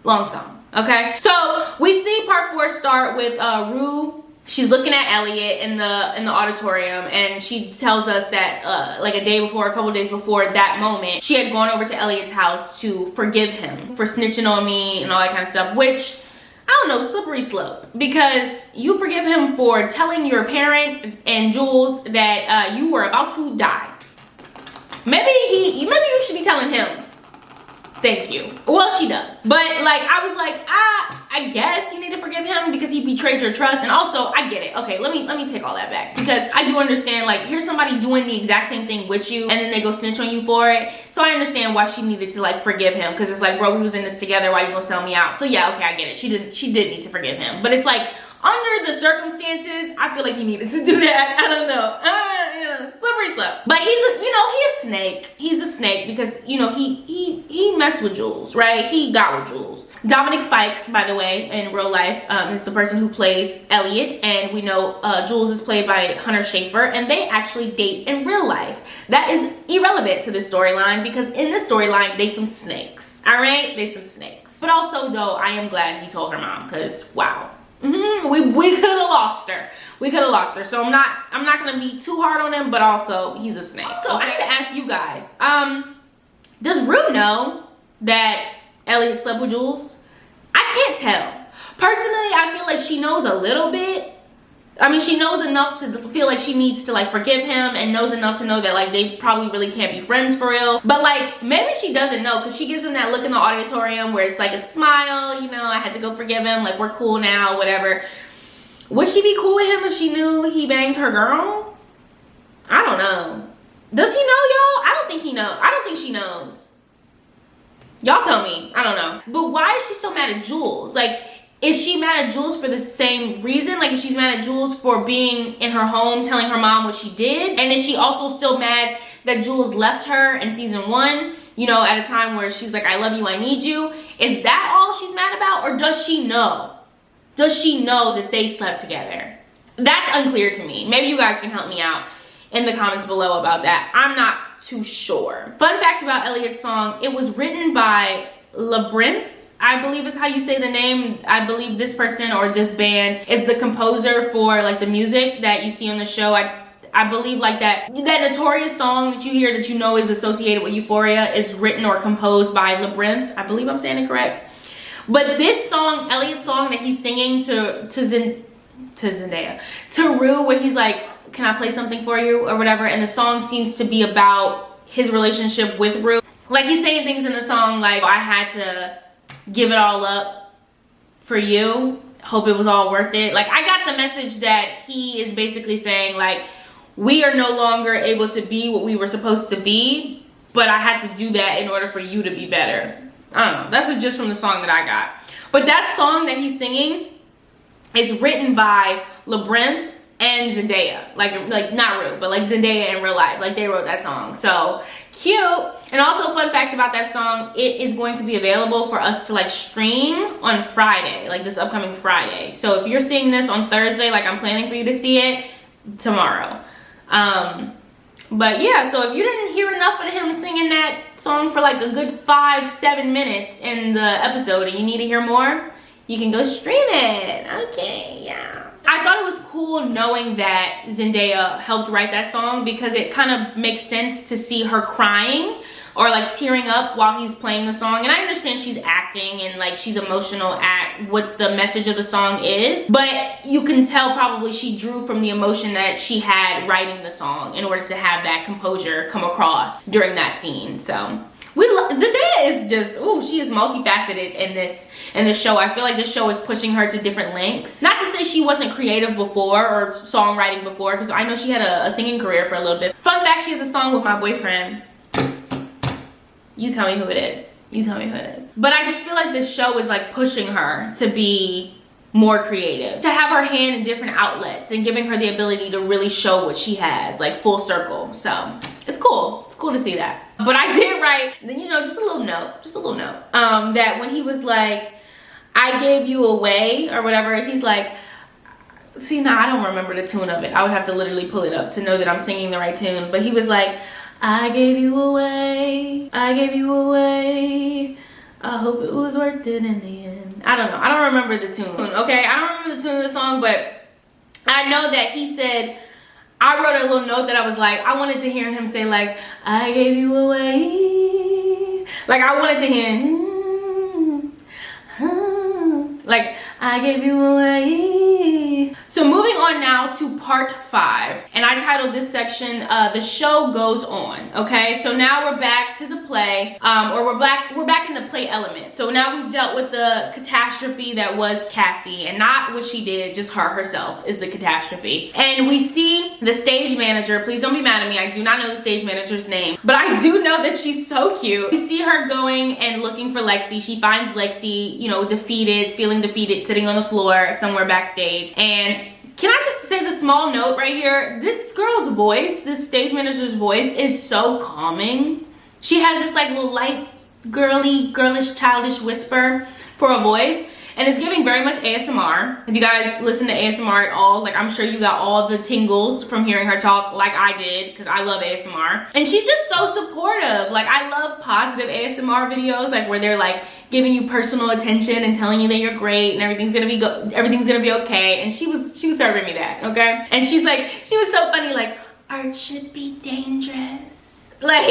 Long song. Okay? So, we see part 4 start with Rue. She's looking at Elliot in the auditorium, and she tells us that like a couple days before that moment, she had gone over to Elliot's house to forgive him for snitching on me and all that kind of stuff, which, I don't know, slippery slope, because you forgive him for telling your parent and Jules that you were about to die. Maybe you should be telling him. Thank you. Well, she does. But, like, I was like, I guess you need to forgive him because he betrayed your trust. And also, I get it. Okay, let me take all that back. Because I do understand, like, here's somebody doing the exact same thing with you, and then they go snitch on you for it. So I understand why she needed to, like, forgive him. Because it's like, bro, we was in this together. Why you gonna sell me out? So, yeah, okay, I get it. She did need to forgive him. But it's like, under the circumstances, I feel like he needed to do that. I don't know. Slippery slope. But he's a snake. He's a snake because, he messed with Jules, right? He got with Jules. Dominic Fike, by the way, in real life, is the person who plays Elliot, and we know Jules is played by Hunter Schafer, and they actually date in real life. That is irrelevant to this storyline because in this storyline, they some snakes. All right, they some snakes. But also, though, I am glad he told her mom because wow. We could have lost her. We could have lost her. So I'm not gonna be too hard on him, but also he's a snake. So I need to ask you guys, does Rue know that Elliot slept with Jules? I can't tell. Personally, I feel like she knows a little bit. I mean, she knows enough to feel like she needs to like forgive him, and knows enough to know that like they probably really can't be friends for real. But like maybe she doesn't know because she gives him that look in the auditorium where it's like a smile, I had to go forgive him, like we're cool now, whatever. Would she be cool with him if she knew he banged her girl? I don't know. Does he know, y'all? I don't think he knows. I don't think she knows. Y'all tell me. I don't know. But why is she so mad at Jules? Like, is she mad at Jules for the same reason? Like, is she mad at Jules for being in her home, telling her mom what she did? And is she also still mad that Jules left her in season 1, at a time where she's like, I love you, I need you? Is that all she's mad about? Or does she know? Does she know that they slept together? That's unclear to me. Maybe you guys can help me out in the comments below about that. I'm not too sure. Fun fact about Elliot's song, it was written by Labyrinth, I believe is how you say the name. I believe this person or this band is the composer for like the music that you see on the show. I believe like that notorious song that you hear that is associated with Euphoria is written or composed by Labyrinth. I believe I'm saying it correct. But this song, Elliot's song that he's singing to Zendaya, to Rue, where he's like, can I play something for you or whatever, and the song seems to be about his relationship with Rue. Like he's saying things in the song like, I had to give it all up for you, hope it was all worth it. Like I got the message that he is basically saying like, we are no longer able to be what we were supposed to be, but I had to do that in order for you to be better. I don't know, that's just from the song that I got. But that song that he's singing is written by Labyrinth and Zendaya, like not Rue, but like Zendaya in real life, like they wrote that song. So cute. And also fun fact about that song, it is going to be available for us to like stream on Friday, like this upcoming Friday. So if you're seeing this on Thursday, like I'm planning for you to see it tomorrow. But yeah, so if you didn't hear enough of him singing that song for like a good 5-7 minutes in the episode and you need to hear more, you can go stream it. Okay, yeah. I thought it was cool knowing that Zendaya helped write that song because it kind of makes sense to see her crying or like tearing up while he's playing the song. And I understand she's acting and like she's emotional at what the message of the song is, but you can tell probably she drew from the emotion that she had writing the song in order to have that composure come across during that scene. So Zendaya is just, she is multifaceted in this show. I feel like this show is pushing her to different lengths. Not to say she wasn't creative before or songwriting before, because I know she had a singing career for a little bit. Fun fact, she has a song with my boyfriend. You tell me who it is. You tell me who it is. But I just feel like this show is like pushing her to be more creative, to have her hand in different outlets and giving her the ability to really show what she has, like full circle. So it's cool. It's cool to see that. But I did write, just a little note, that when he was like, I gave you away or whatever, he's like, see, now I don't remember the tune of it. I would have to literally pull it up to know that I'm singing the right tune. But he was like, I gave you away, I gave you away, I hope it was worth it in the end. I don't know, I don't remember the tune, okay? I don't remember the tune of the song, but I know that he said, I wrote a little note that I was like, I wanted to hear him say like, I gave you away. Like I wanted to hear, like, I gave you away. So moving on now to part 5, and I titled this section The Show Goes On. Okay, so now we're back to the play, or we're back in the play element. So now we've dealt with the catastrophe that was Cassie, and not what she did, just her herself is the catastrophe. And we see the stage manager. Please don't be mad at me, I do not know the stage manager's name, but I do know that she's so cute. We see her going and looking for Lexi. She finds Lexi, defeated, feeling defeated, sitting on the floor somewhere backstage, and can I just say the small note right here? This girl's voice, this stage manager's voice is so calming. She has this like little light, girlish, childish whisper for a voice. And it's giving very much ASMR. If you guys listen to ASMR at all, like I'm sure you got all the tingles from hearing her talk like I did, because I love ASMR. And she's just so supportive. Like I love positive ASMR videos, like where they're like giving you personal attention and telling you that you're great and everything's gonna be okay. And she was serving me that, okay? And she was so funny, like, art should be dangerous. Like,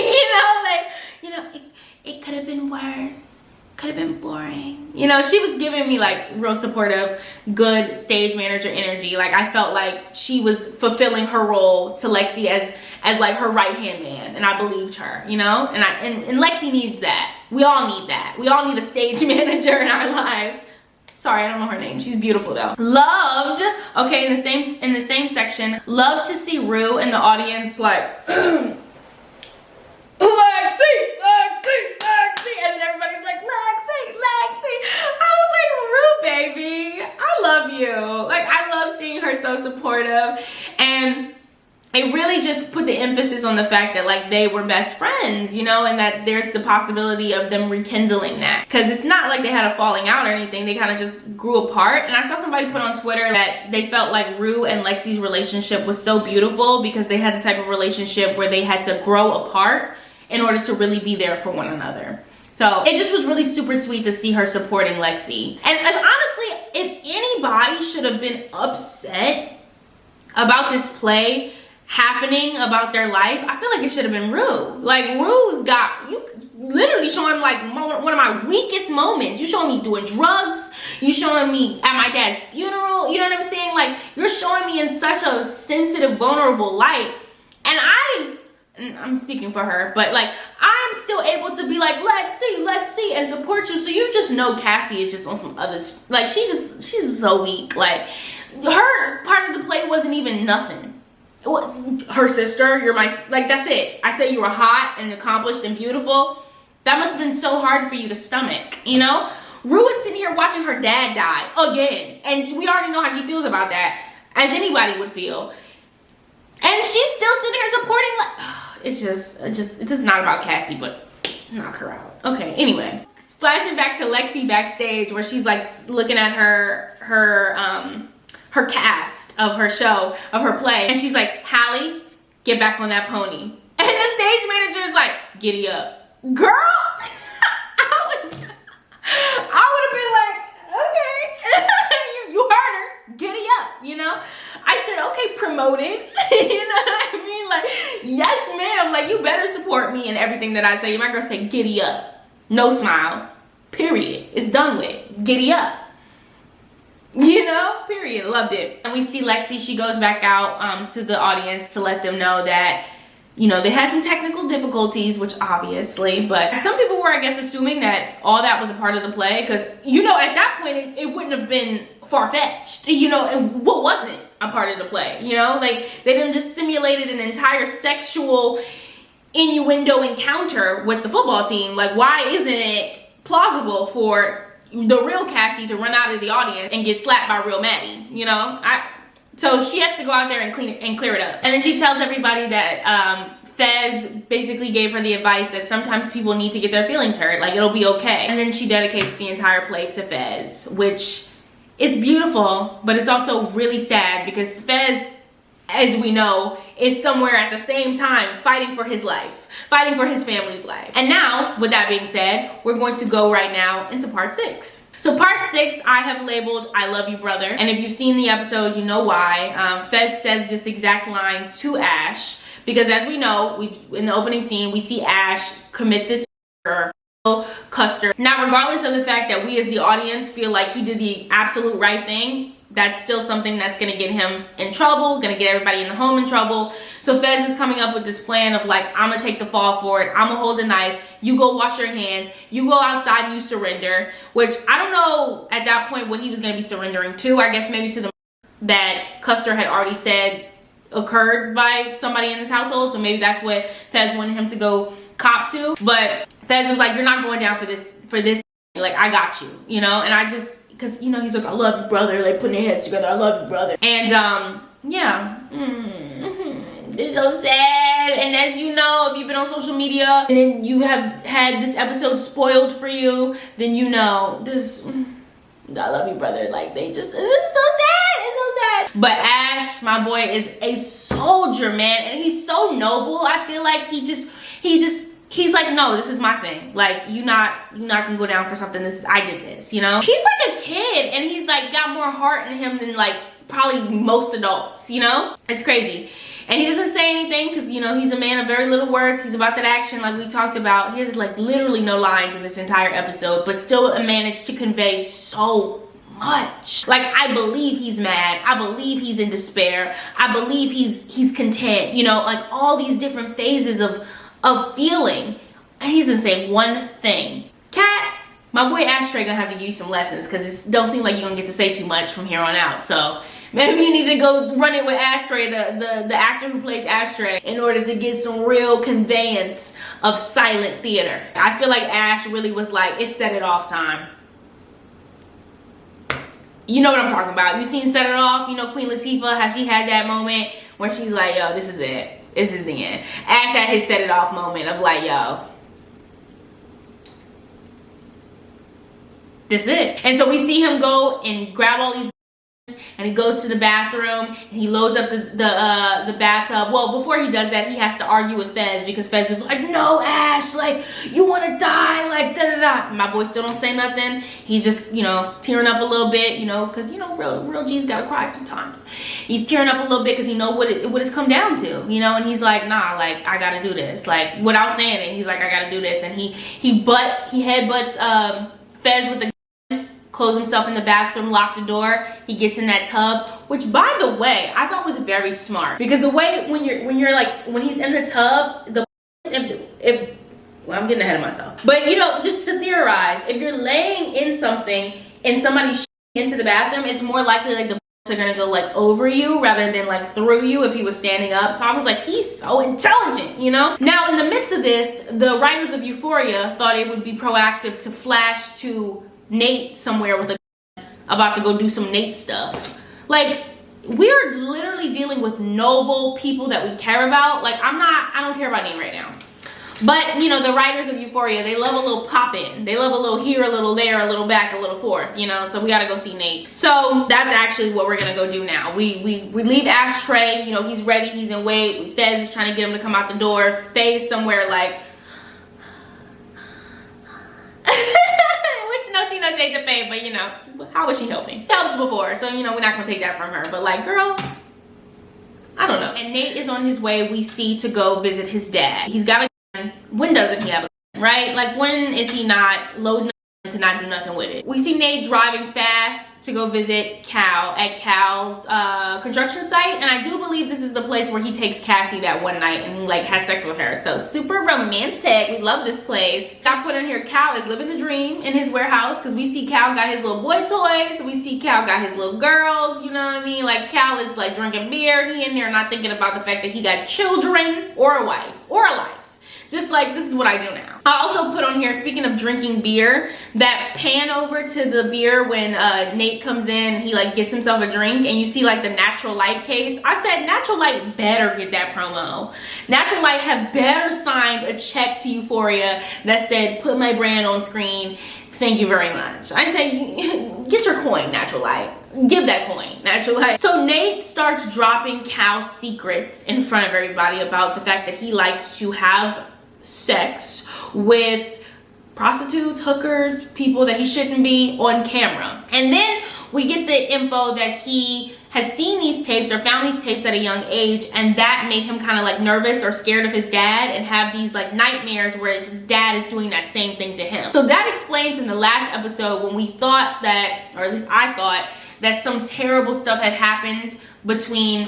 it could have been worse. Could have been boring. You know, she was giving me like real supportive, good stage manager energy. Like I felt like she was fulfilling her role to Lexi as like her right-hand man, and I believed her, you know? And Lexi needs that. We all need that. We all need a stage manager in our lives. Sorry, I don't know her name. She's beautiful though. Loved, okay, in the same section, loved to see Rue in the audience like Lexi, and then everybody's like, Lexi. I was like, Rue, baby, I love you. Like, I love seeing her so supportive. And it really just put the emphasis on the fact that, like, they were best friends, you know, and that there's the possibility of them rekindling that. Because it's not like they had a falling out or anything. They kind of just grew apart. And I saw somebody put on Twitter that they felt like Rue and Lexi's relationship was so beautiful because they had the type of relationship where they had to grow apart in order to really be there for one another. So it just was really super sweet to see her supporting Lexi. And honestly, if anybody should have been upset about this play happening about their life, I feel like it should have been Rue. Like, Rue's got, you literally showing like one of my weakest moments. You showing me doing drugs. You showing me at my dad's funeral. You know what I'm saying? Like, you're showing me in such a sensitive, vulnerable light. And I'm speaking for her, but like I'm still able to be like Lexi and support you. So you just know Cassie is just on some others. Like she's just so weak. Like her part of the play wasn't even nothing. Her sister, you're my, like that's it. I said you were hot and accomplished and beautiful. That must have been so hard for you to stomach, you know? Rue is sitting here watching her dad die again, and we already know how she feels about that, as anybody would feel. And she's still sitting here supporting, like, it's just not about Cassie, but knock her out. Okay, anyway. Flashing back to Lexi backstage where she's like looking at her cast of her show, of her play. And she's like, Hallie, get back on that pony. And the stage manager is like, giddy up. Girl, I would have been like, okay, you heard her, giddy up, you know? I said, okay, promoted. You know what I mean? Like, yes, ma'am. Like, you better support me in everything that I say. My girl said, giddy up. No smile. Period. It's done with. Giddy up. You know? Period. Loved it. And we see Lexi. She goes back out to the audience to let them know that, you know, they had some technical difficulties, which obviously, but some people were, I guess, assuming that all that was a part of the play because, you know, at that point, it wouldn't have been far-fetched, you know, and what wasn't a part of the play, you know? Like, they didn't just simulated an entire sexual innuendo encounter with the football team. Like, why isn't it plausible for the real Cassie to run out of the audience and get slapped by real Maddie, you know? So she has to go out there and clear it up. And then she tells everybody that Fez basically gave her the advice that sometimes people need to get their feelings hurt. Like, it'll be okay. And then she dedicates the entire play to Fez, which is beautiful, but it's also really sad because Fez, as we know, is somewhere at the same time fighting for his life, fighting for his family's life. And now, with that being said, we're going to go right now into part 6. So part 6, I have labeled, I love you, brother. And if you've seen the episode, you know why. Fez says this exact line to Ash, because as we know, in the opening scene, we see Ash commit this Custer. Now, regardless of the fact that we as the audience feel like he did the absolute right thing, that's still something that's gonna get him in trouble, gonna get everybody in the home in trouble. So Fez is coming up with this plan of like, I'm gonna take the fall for it, I'm gonna hold the knife, you go wash your hands, you go outside and you surrender, which I don't know at that point what he was gonna be surrendering to. I guess maybe to the that Custer had already said occurred by somebody in his household, so maybe that's what Fez wanted him to go cop to. But Fez was like, you're not going down for this, like, I got you, you know? And I just, because, you know, he's like, I love you, brother. Like, putting their heads together, I love you, brother. And, yeah. It's so sad. And as you know, if you've been on social media and then you have had this episode spoiled for you, then you know this. I love you, brother. Like, this is so sad. It's so sad. But Ash, my boy, is a soldier, man, and he's so noble. I feel like he's like, no, this is my thing. Like, you're not gonna go down for something. I did this, you know? He's like a kid, and he's like got more heart in him than like probably most adults, you know? It's crazy. And he doesn't say anything because, you know, he's a man of very little words. He's about that action like we talked about. He has like literally no lines in this entire episode, but still managed to convey so much. Like, I believe he's mad. I believe he's in despair. I believe he's content, you know, like all these different phases of feeling. And he doesn't say one thing. Cat, my boy Ashtray gonna have to give you some lessons because it don't seem like you're gonna get to say too much from here on out. So maybe you need to go run it with Ashtray, the actor who plays Ashtray, in order to get some real conveyance of silent theater. I feel like Ash really was like, it's set it off time. You know what I'm talking about. You seen Set It Off? You know Queen Latifah, how she had that moment where she's like, yo, this is it. This is the end. Ash had his Set It Off moment of like, yo, this is it. And so we see him go and grab all these guns, and he goes to the bathroom and he loads up the bathtub. Well, before he does that, he has to argue with Fez because Fez is like, no, Ash, like, you want to die, like, da-da-da. My boy still don't say nothing. He's just, you know, tearing up a little bit, you know, because, you know, real G's gotta cry sometimes. He's tearing up a little bit because he know what it's come down to, you know, and he's like, nah, like, I gotta do this. Like, without saying it, he's like, I gotta do this. And he headbutts Fez with the close himself in the bathroom, lock the door. He gets in that tub, which, by the way, I thought was very smart because the way when he's in the tub, well, I'm getting ahead of myself. But, you know, just to theorize, if you're laying in something and somebody's into the bathroom, it's more likely like the are gonna go like over you rather than like through you if he was standing up. So I was like, he's so intelligent, you know? Now, in the midst of this, the writers of Euphoria thought it would be proactive to flash to Nate somewhere with a gun, about to go do some Nate stuff. Like, we're literally dealing with noble people that we care about. Like, I don't care about Nate right now. But, you know, the writers of Euphoria, they love a little pop-in. They love a little here, a little there, a little back, a little forth, you know? So we gotta go see Nate. So that's actually what we're gonna go do now. We leave Ashtray, you know, he's ready, he's in wait. Fez is trying to get him to come out the door. Faye's somewhere like... Which, no tea, no shade to Faye, but, you know, how was she helping? Helped before, so, you know, we're not gonna take that from her. But, like, girl... I don't know. And Nate is on his way, we see, to go visit his dad. He's got a gun. When doesn't he have a gun, right? Like, when is he not loading a gun to not do nothing with it? We see Nate driving fast to go visit Cal at Cal's construction site. And I do believe this is the place where he takes Cassie that one night and he, like, has sex with her. So, super romantic. We love this place. I put in here, Cal is living the dream in his warehouse because we see Cal got his little boy toys. We see Cal got his little girls, you know what I mean? Like, Cal is, like, drinking beer. He in there not thinking about the fact that he got children or a wife or a life. Just like, this is what I do now. I also put on here, speaking of drinking beer, that pan over to the beer when Nate comes in and he like gets himself a drink and you see like the Natural Light case. I said Natural Light better get that promo. Natural Light have better signed a check to Euphoria that said, put my brand on screen. Thank you very much. I say, get your coin, Natural Light. Give that coin, Natural Light. So Nate starts dropping Cal's secrets in front of everybody about the fact that he likes to have sex with prostitutes, hookers, people that he shouldn't be on camera. And then we get the info that he has seen these tapes or found these tapes at a young age, and that made him kind of like nervous or scared of his dad and have these like nightmares where his dad is doing that same thing to him. So that explains in the last episode when we thought that, or at least I thought, that some terrible stuff had happened between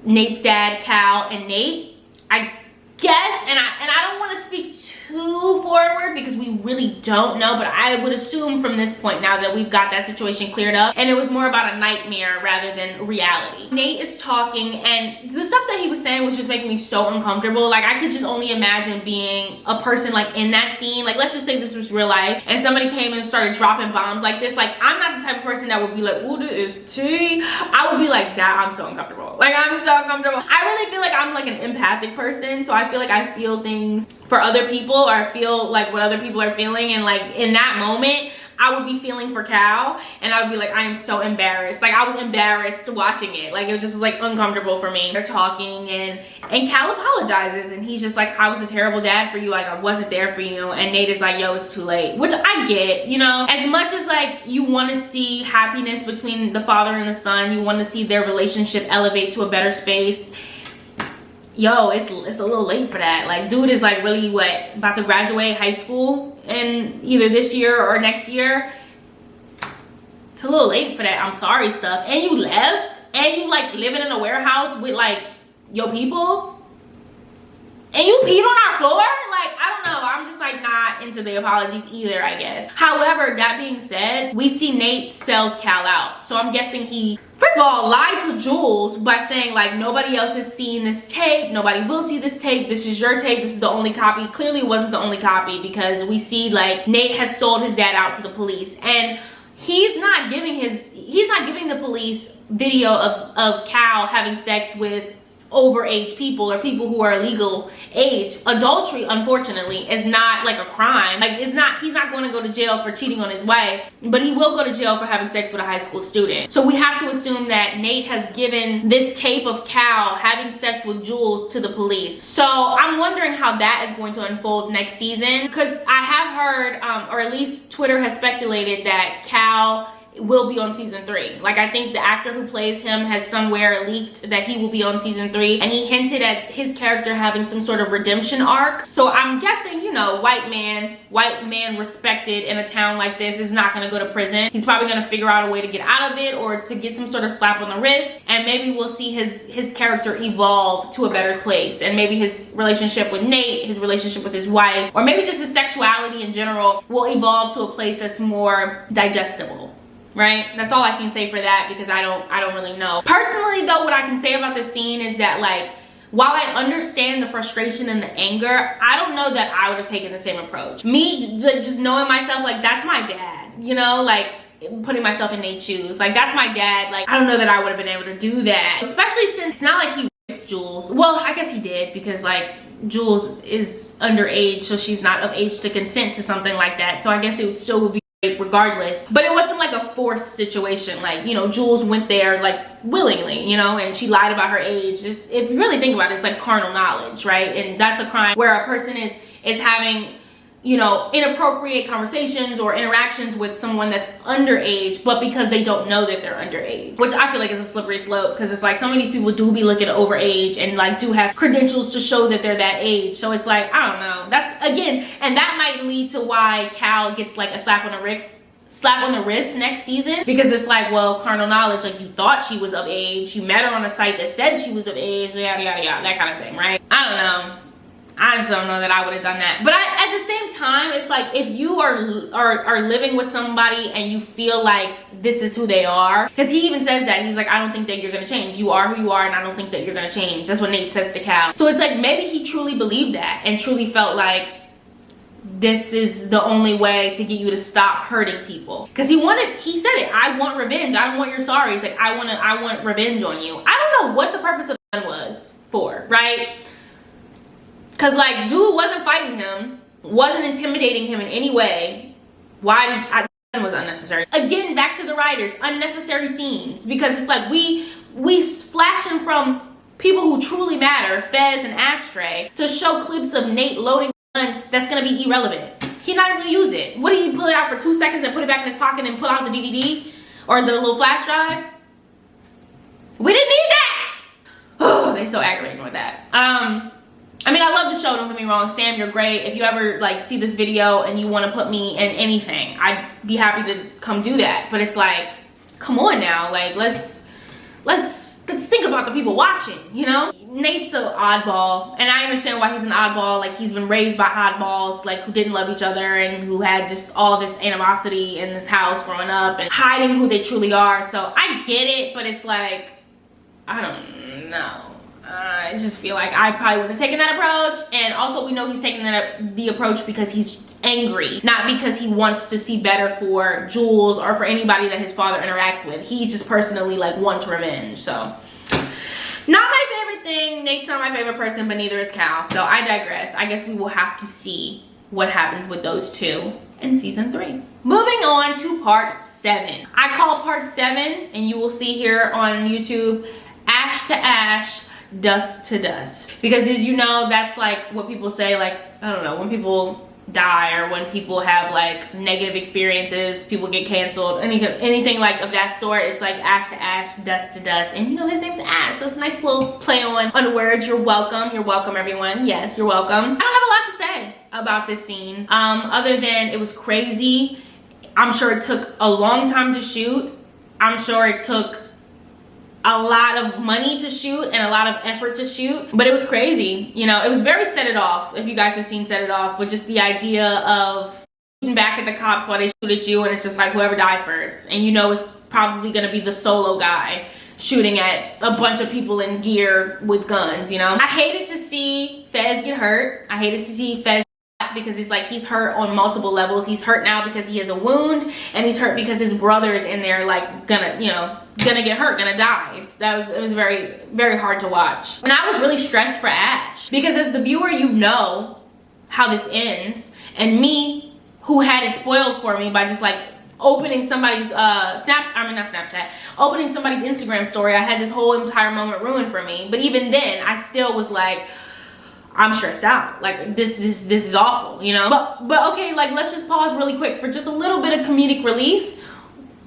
Nate's dad, Cal, and Nate. I guess, and I don't want to speak too forward because we really don't know, but I would assume from this point now that we've got that situation cleared up and it was more about a nightmare rather than reality. Nate is talking and the stuff that he was saying was just making me so uncomfortable. Like, I could just only imagine being a person like in that scene. Like, let's just say this was real life and somebody came and started dropping bombs like this. Like, I'm not the type of person that would be like, ooh, this is tea. I would be like, that, I'm so uncomfortable. Like, I'm so uncomfortable. I really feel like I'm like an empathic person, so I feel like I feel things for other people, or I feel like what other people are feeling, and like in that moment I would be feeling for Cal and I would be like, I am so embarrassed. Like, I was embarrassed watching it. Like, it just was like uncomfortable for me. They're talking and Cal apologizes and he's just like, I was a terrible dad for you, like I wasn't there for you. And Nate is like, yo, it's too late, which I get, you know. As much as like you want to see happiness between the father and the son, you want to see their relationship elevate to a better space, yo, it's a little late for that. Like, dude is like really about to graduate high school in either this year or next year. It's a little late for that I'm sorry stuff. And you left and you like living in a warehouse with like your people and you peed on our floor. Like, I don't know, I'm just like not into the apologies either, I guess. However, that being said, we see Nate sells Cal out, so I'm guessing he first of all lied to Jules by saying like, nobody else has seen this tape, nobody will see this tape, this is your tape, this is the only copy. Clearly it wasn't the only copy, because we see like Nate has sold his dad out to the police and he's not giving the police video of Cal having sex with overage people or people who are legal age. Adultery, unfortunately, is not like a crime. Like, he's not going to go to jail for cheating on his wife, but he will go to jail for having sex with a high school student. So we have to assume that Nate has given this tape of Cal having sex with Jules to the police. So I'm wondering how that is going to unfold next season, because I have heard, or at least Twitter has speculated, that Cal will be on season 3. Like, I think the actor who plays him has somewhere leaked that he will be on season 3, and he hinted at his character having some sort of redemption arc. So I'm guessing, you know, white man respected in a town like this is not going to go to prison. He's probably going to figure out a way to get out of it, or to get some sort of slap on the wrist, and maybe we'll see his character evolve to a better place, and maybe his relationship with Nate, his relationship with his wife, or maybe just his sexuality in general will evolve to a place that's more digestible. Right? That's all I can say for that, because I don't really know. Personally though, what I can say about this scene is that, like, while I understand the frustration and the anger, I don't know that I would have taken the same approach. Me just knowing myself, like, that's my dad, you know, like putting myself in Nate's shoes, like, that's my dad. Like, I don't know that I would have been able to do that, especially since it's not like he raped Jules. Well, I guess he did, because like Jules is underage, so she's not of age to consent to something like that. So I guess it still would be regardless, but it wasn't like a forced situation. Like, you know, Jules went there like willingly, you know, and she lied about her age. Just, if you really think about it, it's like carnal knowledge, right? And that's a crime where a person is having, you know, inappropriate conversations or interactions with someone that's underage, but because they don't know that they're underage, which I feel like is a slippery slope, because it's like some of these people do be looking overage and like do have credentials to show that they're that age. So it's like, I don't know, that's, again, and that might lead to why Cal gets like a slap on the wrist next season, because it's like, well, carnal knowledge, like, you thought she was of age, you met her on a site that said she was of age, yada yada yada, that kind of thing, right? I don't know. I just don't know that I would have done that. But at the same time, it's like, if you are living with somebody and you feel like this is who they are, because he even says that, he's like, I don't think that you're gonna change. You are who you are, and I don't think that you're gonna change. That's what Nate says to Cal. So it's like, maybe he truly believed that and truly felt like this is the only way to get you to stop hurting people. Because he said it, I want revenge. I don't want your sorry. He's like, I want revenge on you. I don't know what the purpose of the gun was for, right? Because like, dude wasn't fighting him, wasn't intimidating him in any way. Why was unnecessary? Again, back to the writers, unnecessary scenes, because it's like we flashing from people who truly matter, Fez and Ashtray, to show clips of Nate loading a gun that's gonna be irrelevant. He's not even gonna use it. What, do you pull it out for 2 seconds and put it back in his pocket and pull out the DVD or the little flash drive? We didn't need that. Oh, they're so aggravating with that. I mean, I love the show, don't get me wrong. Sam, you're great. If you ever like see this video and you want to put me in anything, I'd be happy to come do that. But it's like, come on now, like let's let's think about the people watching, you know? Nate's an oddball, and I understand why he's an oddball. Like, he's been raised by oddballs, like, who didn't love each other and who had just all this animosity in this house growing up and hiding who they truly are. So I get it, but it's like, I don't know. I just feel like I probably would have taken that approach. And also, we know he's taking the approach because he's angry, not because he wants to see better for Jules or for anybody that his father interacts with. He's just personally like wants revenge. So not my favorite thing. Nate's not my favorite person, but neither is Cal. So I digress. I guess we will have to see what happens with those two in season 3. Moving on to part 7. I call part 7, and you will see here on YouTube, ash to ash, dust to dust. Because as you know, that's like what people say, like, I don't know, when people die or when people have like negative experiences, people get canceled, anything like of that sort, it's like ash to ash, dust to dust. And you know, his name's Ash, so it's a nice little play on words. You're welcome everyone. Yes, you're welcome. I don't have a lot to say about this scene, other than it was crazy. I'm sure it took a long time to shoot. I'm sure it took a lot of money to shoot and a lot of effort to shoot, but it was crazy. You know, it was very Set It Off, if you guys have seen Set It Off, with just the idea of shooting back at the cops while they shoot at you, and it's just like whoever died first, and you know it's probably gonna be the solo guy shooting at a bunch of people in gear with guns, you know? I hated to see Fez get hurt. I hated to see Fez, because it's like he's hurt on multiple levels. He's hurt now because he has a wound, and he's hurt because his brother is in there, like, gonna get hurt, gonna die. It was very, very hard to watch. And I was really stressed for Ash, because as the viewer, you know how this ends, and me, who had it spoiled for me by just like opening somebody's opening somebody's Instagram story, I had this whole entire moment ruined for me. But even then, I still was like, I'm stressed out. Like, this is awful, you know? But okay, like, let's just pause really quick for just a little bit of comedic relief.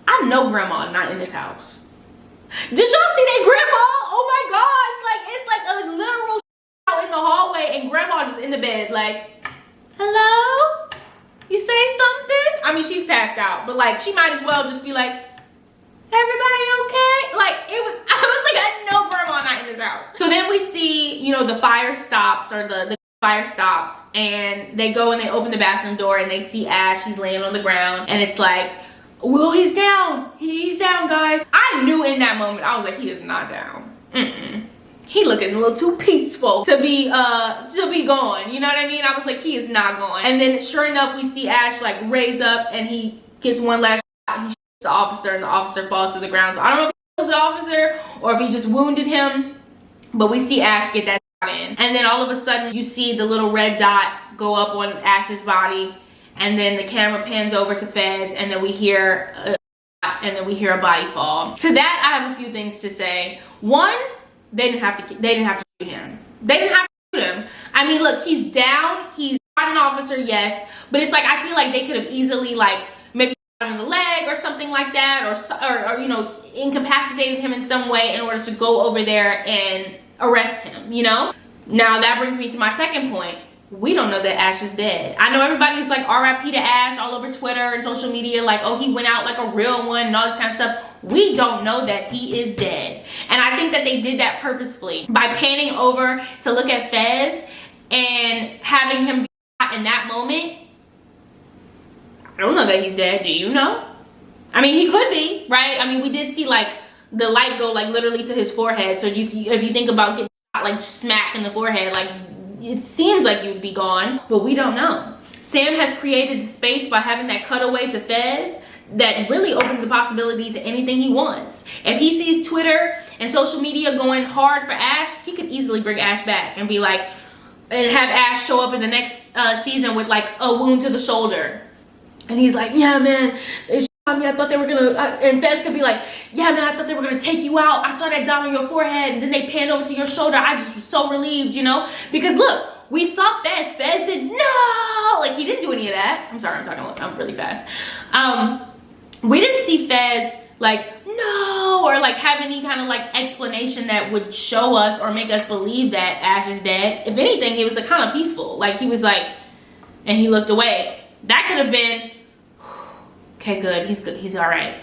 I know grandma not in this house. Did y'all see that grandma? Oh my gosh, like, it's like a literal out in the hallway, and grandma just in the bed, like, hello? You say something? I mean, she's passed out, but like, she might as well just be like, everybody okay? Like, I was like, I know grandma not in this house. So then we see, you know, the fire stops, or the fire stops, and they go and they open the bathroom door, and they see Ash. He's laying on the ground, and it's like, well, he's down. He's down, guys. I knew in that moment, I was like, he is not down. He looking a little too peaceful to be gone. You know what I mean? I was like, he is not gone. And then sure enough, we see Ash like raise up, and he gets one last shot. He shoots the officer, and the officer falls to the ground. So I don't know if he was the officer or if he just wounded him, but we see Ash get that shot in. And then all of a sudden, you see the little red dot go up on Ash's body, and then the camera pans over to Fez, and then we hear a body fall. To that, I have a few things to say. One, they didn't have to shoot him. They didn't have to shoot him. I mean, look, he's down. He's not an officer, yes, but it's like, I feel like they could have easily, like, maybe shot him in the leg or something like that, or you know, incapacitated him in some way in order to go over there and arrest him, you know? Now, that brings me to my second point. We don't know that Ash is dead. I know everybody's like RIP to Ash all over Twitter and social media, like, oh, he went out like a real one and all this kind of stuff. We don't know that he is dead. And I think that they did that purposefully by panning over to look at Fez and having him be shot in that moment. I don't know that he's dead. Do you know? I mean, he could be, right? I mean, we did see like the light go like literally to his forehead. So if you think about getting shot like smack in the forehead, like, it seems like you'd be gone, but we don't know. Sam has created the space by having that cutaway to Fez that really opens the possibility to anything he wants. If he sees Twitter and social media going hard for Ash, he could easily bring Ash back and be like, and have Ash show up in the next season with like a wound to the shoulder. And he's like, yeah, man, they shot me. I thought they were gonna, and Fez could be like, yeah, man, I thought they were gonna take you out. I saw that dot on your forehead, and then they panned over to your shoulder. I just was so relieved, you know? Because look, we saw Fez. Fez said, no! Like, he didn't do any of that. I'm sorry, I'm really fast. We didn't see Fez, like, no, or like have any kind of like explanation that would show us or make us believe that Ash is dead. If anything, he was like kind of peaceful. Like, he was like, and he looked away. That could have been, okay, good, he's all right.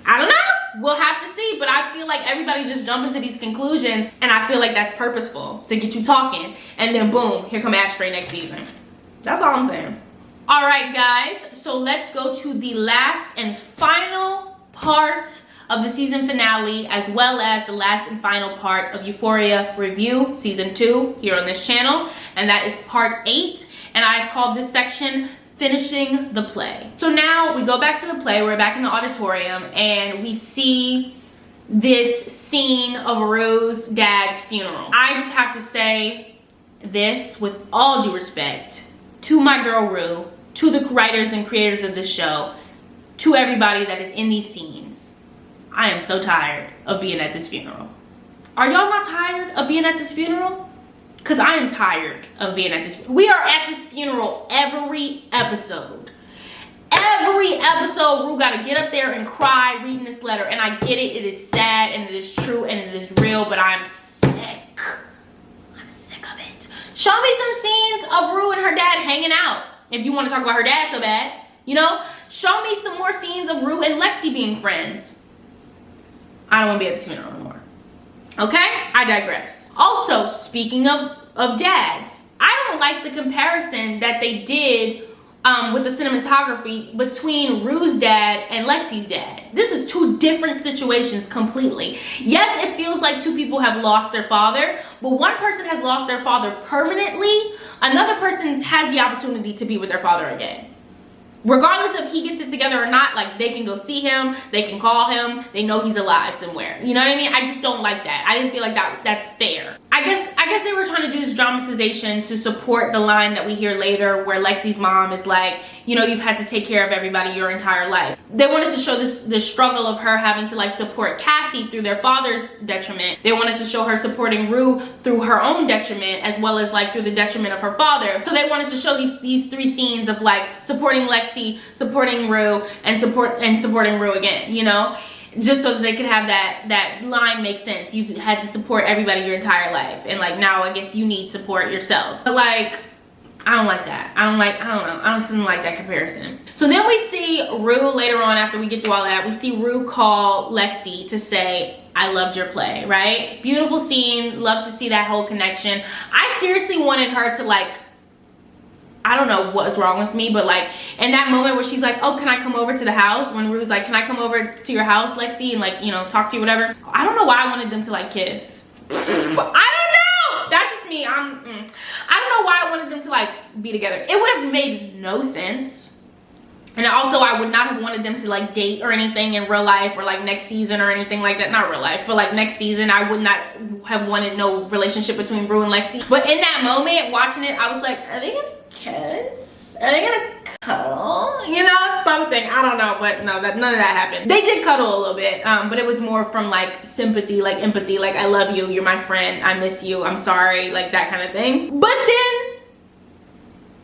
I don't know. we'll have to see, but I feel like everybody's just jumping to these conclusions, and I feel like that's purposeful to get you talking, and then boom, here come Ashtray next season. That's all I'm saying. All right, guys, so let's go to the last and final part of the season finale, as well as the last and final part of Euphoria review season 2 here on this channel, and that is part 8, and I've called this section finishing the play. So now we go back to the play, we're back in the auditorium, and we see this scene of Rue's dad's funeral. I just have to say this with all due respect to my girl Rue, to the writers and creators of this show, to everybody that is in these scenes. I am so tired of being at this funeral. Are y'all not tired of being at this funeral? Because I am tired of being at this. We are at this funeral every episode. Every episode, Rue got to get up there and cry reading this letter. And I get it. It is sad and it is true and it is real. But I'm sick. I'm sick of it. Show me some scenes of Rue and her dad hanging out. If you want to talk about her dad so bad. You know? Show me some more scenes of Rue and Lexi being friends. I don't want to be at this funeral anymore. Okay, I digress. Also, speaking of dads, I don't like the comparison that they did with the cinematography between Rue's dad and Lexi's dad. This is two different situations completely. Yes, it feels like two people have lost their father, but one person has lost their father permanently. Another person has the opportunity to be with their father again. Regardless if he gets it together or not, like, they can go see him, they can call him, they know he's alive somewhere. You know what I mean? I just don't like that. I didn't feel like that's fair. I guess they were trying to do this dramatization to support the line that we hear later where Lexi's mom is like, you know, you've had to take care of everybody your entire life. They wanted to show the struggle of her having to like support Cassie through their father's detriment. They wanted to show her supporting Rue through her own detriment, as well as like through the detriment of her father. So they wanted to show these three scenes of like supporting Lexi, supporting Rue, and supporting Rue again, you know? Just so that they could have that line make sense. You've had to support everybody your entire life, and like now I guess you need support yourself. But like, I don't like that. I don't know. I just didn't like that comparison. So then we see Rue later on, after we get through all that, we see Rue call Lexi to say, I loved your play, right? Beautiful scene. Love to see that whole connection. I seriously wanted her to like, I don't know what's wrong with me, but like in that moment where she's like, oh, can I come over to the house? When Rue's like, can I come over to your house, Lexi, and like, you know, talk to you, whatever. I don't know why I wanted them to like kiss. I don't know. That's just me. I don't know why I wanted them to like be together. It would have made no sense. And also I would not have wanted them to like date or anything in real life or like next season or anything like that. Not real life, but like next season, I would not have wanted no relationship between Rue and Lexi. But in that moment, watching it, I was like, are they gonna kiss? Are they gonna cuddle? You know, something. I don't know, but no, none of that happened. They did cuddle a little bit, but it was more from like sympathy, like empathy, like I love you, you're my friend, I miss you, I'm sorry, like that kind of thing. But then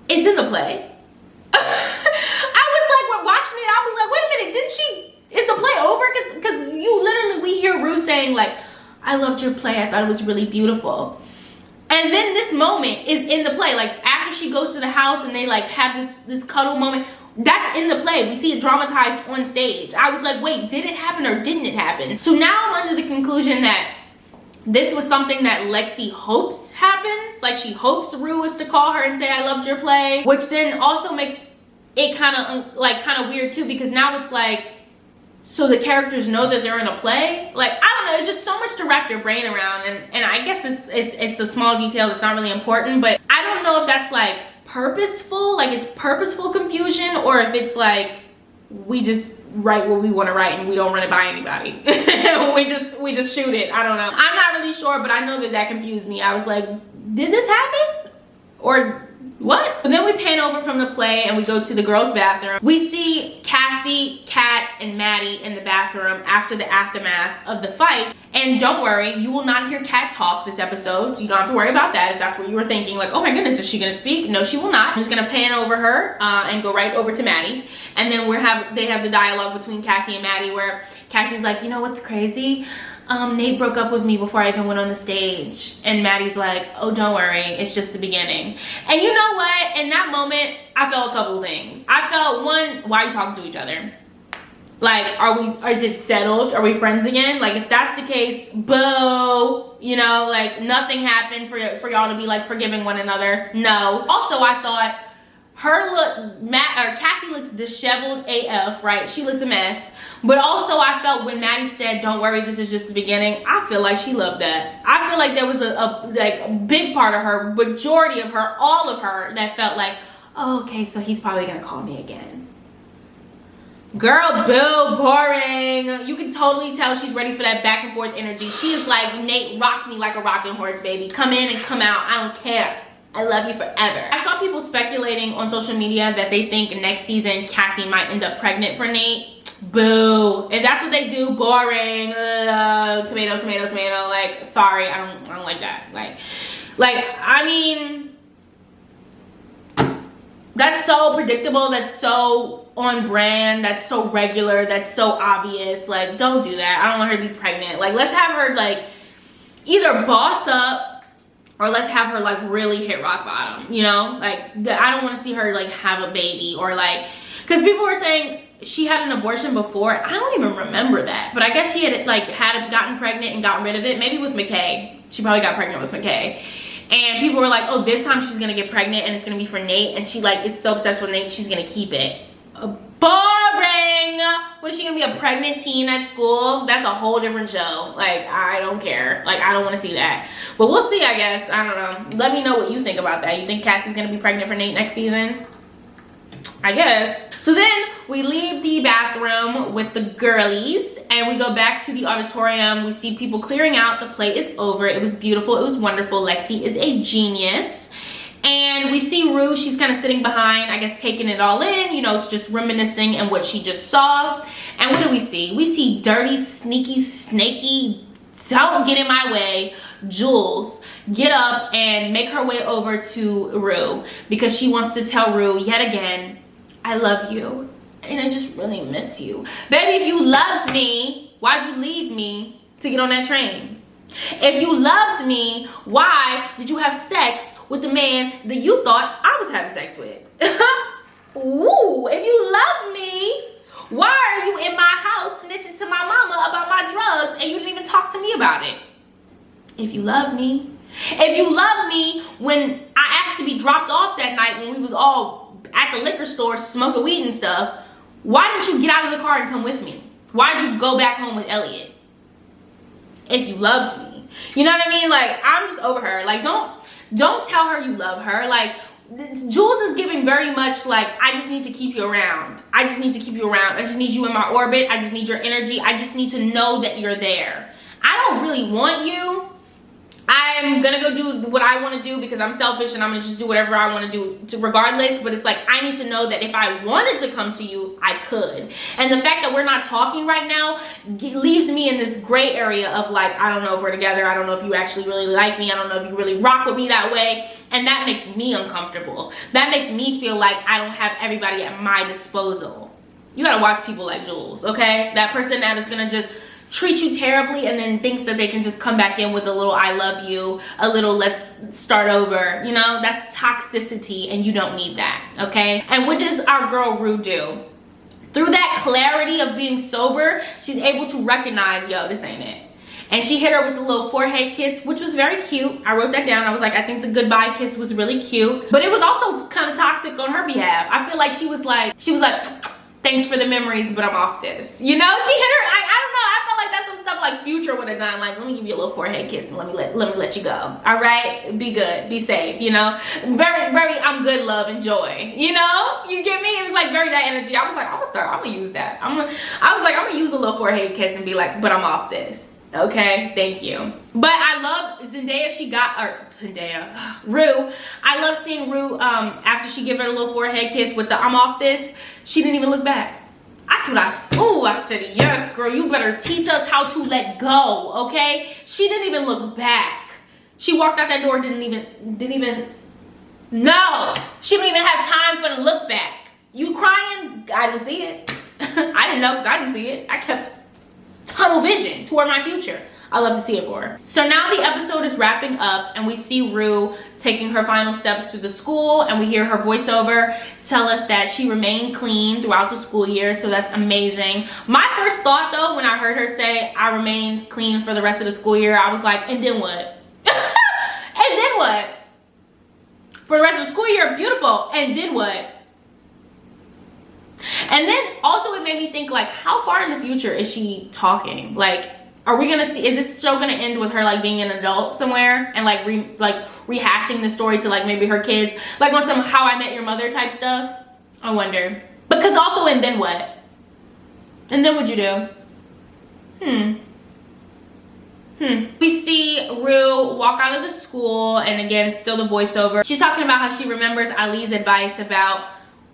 it's in the play. Watching it, I was like, wait a minute, is the play over? Because you literally, we hear Rue saying like, I loved your play, I thought it was really beautiful. And then this moment is in the play, like after she goes to the house and they like have this cuddle moment, that's in the play. We see it dramatized on stage. I was like, wait, did it happen or didn't it happen? So now I'm under the conclusion that this was something that Lexi hopes happens. Like she hopes Rue is to call her and say, I loved your play, which then also makes it kind of weird too, because now it's like, so the characters know that they're in a play. Like, I don't know, it's just so much to wrap your brain around, and I guess it's a small detail that's not really important, but I don't know if that's like purposeful, like it's purposeful confusion, or if it's like we just write what we want to write and we don't run it by anybody. we just shoot it. I don't know. I'm not really sure, but I know that confused me. I was like, did this happen? Or what? So then we pan over from the play and we go to the girls' bathroom. We see Cassie, Kat, and Maddie in the bathroom after the aftermath of the fight. And don't worry, you will not hear Kat talk this episode. You don't have to worry about that if that's what you were thinking. Like, oh my goodness, is she gonna speak? No, she will not. I'm just gonna pan over her and go right over to Maddie. And then they have the dialogue between Cassie and Maddie where Cassie's like, you know what's crazy? Nate broke up with me before I even went on the stage. And Maddie's like, oh, don't worry, it's just the beginning. And you know what? In that moment, I felt a couple things. I felt, one, why are you talking to each other? Like, is it settled? Are we friends again? Like, if that's the case, boo. You know, like, nothing happened for y'all to be, like, forgiving one another. No. Also, I thought Cassie looks disheveled AF, right? She looks a mess. But also, I felt when Maddie said, don't worry, this is just the beginning, I feel like she loved that. I feel like there was a big part of her, majority of her, all of her, that felt like, oh, okay, so he's probably gonna call me again. Girl, boo, boring. You can totally tell she's ready for that back and forth energy. She is like, Nate, rock me like a rocking horse, baby. Come in and come out. I don't care. I love you forever. I saw people speculating on social media that they think next season Cassie might end up pregnant for Nate. Boo. If that's what they do, boring. Tomato, tomato, tomato. Like, sorry, I don't like that. Like, I mean, that's so predictable. That's so on brand. That's so regular. That's so obvious. Like, don't do that. I don't want her to be pregnant. Like, let's have her, like, either boss up or let's have her, like, really hit rock bottom, you know? Like, I don't want to see her, like, have a baby or, like, because people were saying she had an abortion before. I don't even remember that. But I guess she had, like, gotten pregnant and got rid of it. Maybe with McKay. She probably got pregnant with McKay. And people were like, oh, this time she's going to get pregnant and it's going to be for Nate. And she, like, is so obsessed with Nate, she's going to keep it. Boring. What is she gonna be, a pregnant teen at school? That's a whole different show. Like, I don't care. Like, I don't want to see that. But we'll see, I guess. I don't know. Let me know what you think about that. You think Cassie's gonna be pregnant for Nate next season? I guess. So then we leave the bathroom with the girlies and we go back to the auditorium. We see people clearing out. The play is over. It was beautiful. It was wonderful. Lexi is a genius. And we see Rue, she's kind of sitting behind, I guess, taking it all in, you know, it's just reminiscing and what she just saw. And what do we see? We see dirty, sneaky, snaky, don't get in my way, Jules get up and make her way over to Rue because she wants to tell Rue yet again, I love you and I just really miss you. Baby, if you loved me, why'd you leave me to get on that train? If you loved me, why did you have sex with the man that you thought I was having sex with? Ooh, if you love me, why are you in my house snitching to my mama about my drugs and you didn't even talk to me about it? If you love me. If you love me when I asked to be dropped off that night when we was all at the liquor store smoking weed and stuff, why didn't you get out of the car and come with me? Why'd you go back home with Elliot? If you loved me. You know what I mean? Like, I'm just over her. Like, don't tell her you love her. Like, Jules is giving very much like, I just need to keep you around. I just need to keep you around. I just need you in my orbit. I just need your energy. I just need to know that you're there. I don't really want you. I'm gonna go do what I want to do because I'm selfish and I'm gonna just do whatever I want to do regardless. But it's like, I need to know that if I wanted to come to you, I could. And the fact that we're not talking right now leaves me in this gray area of like, I don't know if we're together. I don't know if you actually really like me. I don't know if you really rock with me that way. And that makes me uncomfortable. That makes me feel like I don't have everybody at my disposal. You gotta watch people like Jules, okay? That person that is gonna just treat you terribly and then thinks that they can just come back in with a little I love you, a little let's start over, you know? That's toxicity and you don't need that, okay? And what does our girl Rue do? Through that clarity of being sober, she's able to recognize, yo, this ain't it. And she hit her with a little forehead kiss, which was very cute. I wrote that down. I was like, I think the goodbye kiss was really cute. But it was also kind of toxic on her behalf. I feel like she was like, thanks for the memories, but I'm off this. You know, she hit her, I don't know, I felt like that's some stuff like Future would have done. Like, let me give you a little forehead kiss and let me let you go. All right, be good, be safe, you know? Very, very, I'm good, love, and joy. You know, you get me? It was like very that energy. I was like, I'm gonna use that. I'm gonna use a little forehead kiss and be like, but I'm off this. Okay, thank you. But I love Rue. I love seeing Rue after she gave her a little forehead kiss with the I'm off this. She didn't even look back. I said, yes, girl, you better teach us how to let go, okay? She didn't even look back. She walked out that door, didn't even, no. She didn't even have time for the look back. You crying? I didn't see it. I didn't know because I didn't see it. I kept tunnel vision toward my future. I love to see it for her. So now the episode is wrapping up and we see Rue taking her final steps through the school, and we hear her voiceover tell us that she remained clean throughout the school year, so that's amazing. My first thought though, when I heard her say I remained clean for the rest of the school year, I was like, and then what? And then what? For the rest of the school year, beautiful, and then what? And then also it made me think, like, how far in the future is she talking? Like, are we gonna see, is this show gonna end with her like being an adult somewhere and like rehashing the story to like maybe her kids, like on some How I Met Your Mother type stuff? I wonder. Because also, and then what? And then what'd you do? We see Rue walk out of the school, and again, it's still the voiceover. She's talking about how she remembers Ali's advice about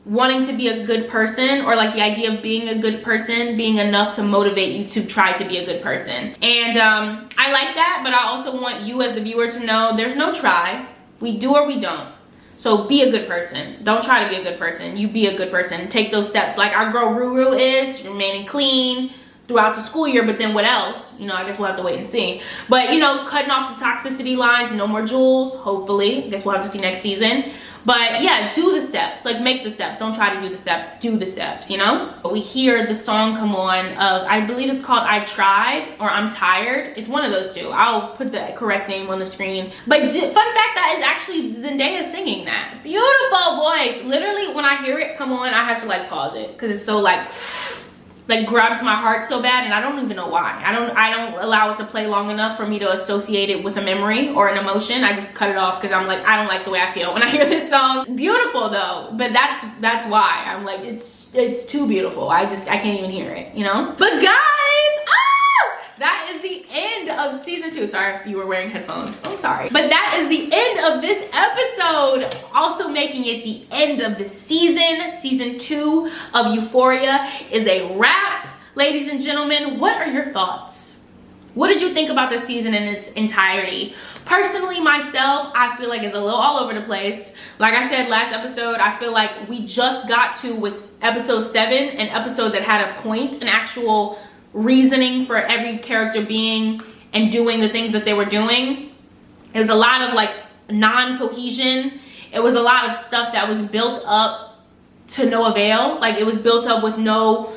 wanting to be a good person, or like the idea of being a good person being enough to motivate you to try to be a good person. And I like that, but I also want you as the viewer to know there's no try. We do or we don't. So be a good person. Don't try to be a good person. You be a good person. Take those steps. Like our girl Ruru is remaining clean throughout the school year, but then what else? You know, I guess we'll have to wait and see. But, you know, cutting off the toxicity lines, no more Jules, hopefully. I guess we'll have to see next season. But yeah, do the steps. Like, make the steps. Don't try to do the steps. Do the steps, you know? We hear the song come on of, I believe it's called I Tried or I'm Tired. It's one of those two. I'll put the correct name on the screen. But fun fact, that is actually Zendaya singing that. Beautiful voice. Literally, when I hear it come on, I have to like pause it because it's so like grabs my heart so bad, and I don't even know why. I don't allow it to play long enough for me to associate it with a memory or an emotion. I just cut it off because I'm like, I don't like the way I feel when I hear this song. Beautiful though, but that's why I'm like, it's too beautiful. I can't even hear it, you know? But guys, that is the end of season 2. Sorry if you were wearing headphones. I'm sorry. But that is the end of this episode. Also making it the end of the season. Season 2 of Euphoria is a wrap. Ladies and gentlemen, what are your thoughts? What did you think about this season in its entirety? Personally, myself, I feel like it's a little all over the place. Like I said last episode, I feel like we just got to, with episode 7, an episode that had a point, an actual reasoning for every character being and doing the things that they were doing. It was a lot of like non-cohesion. It was a lot of stuff that was built up to no avail. Like it was built up with no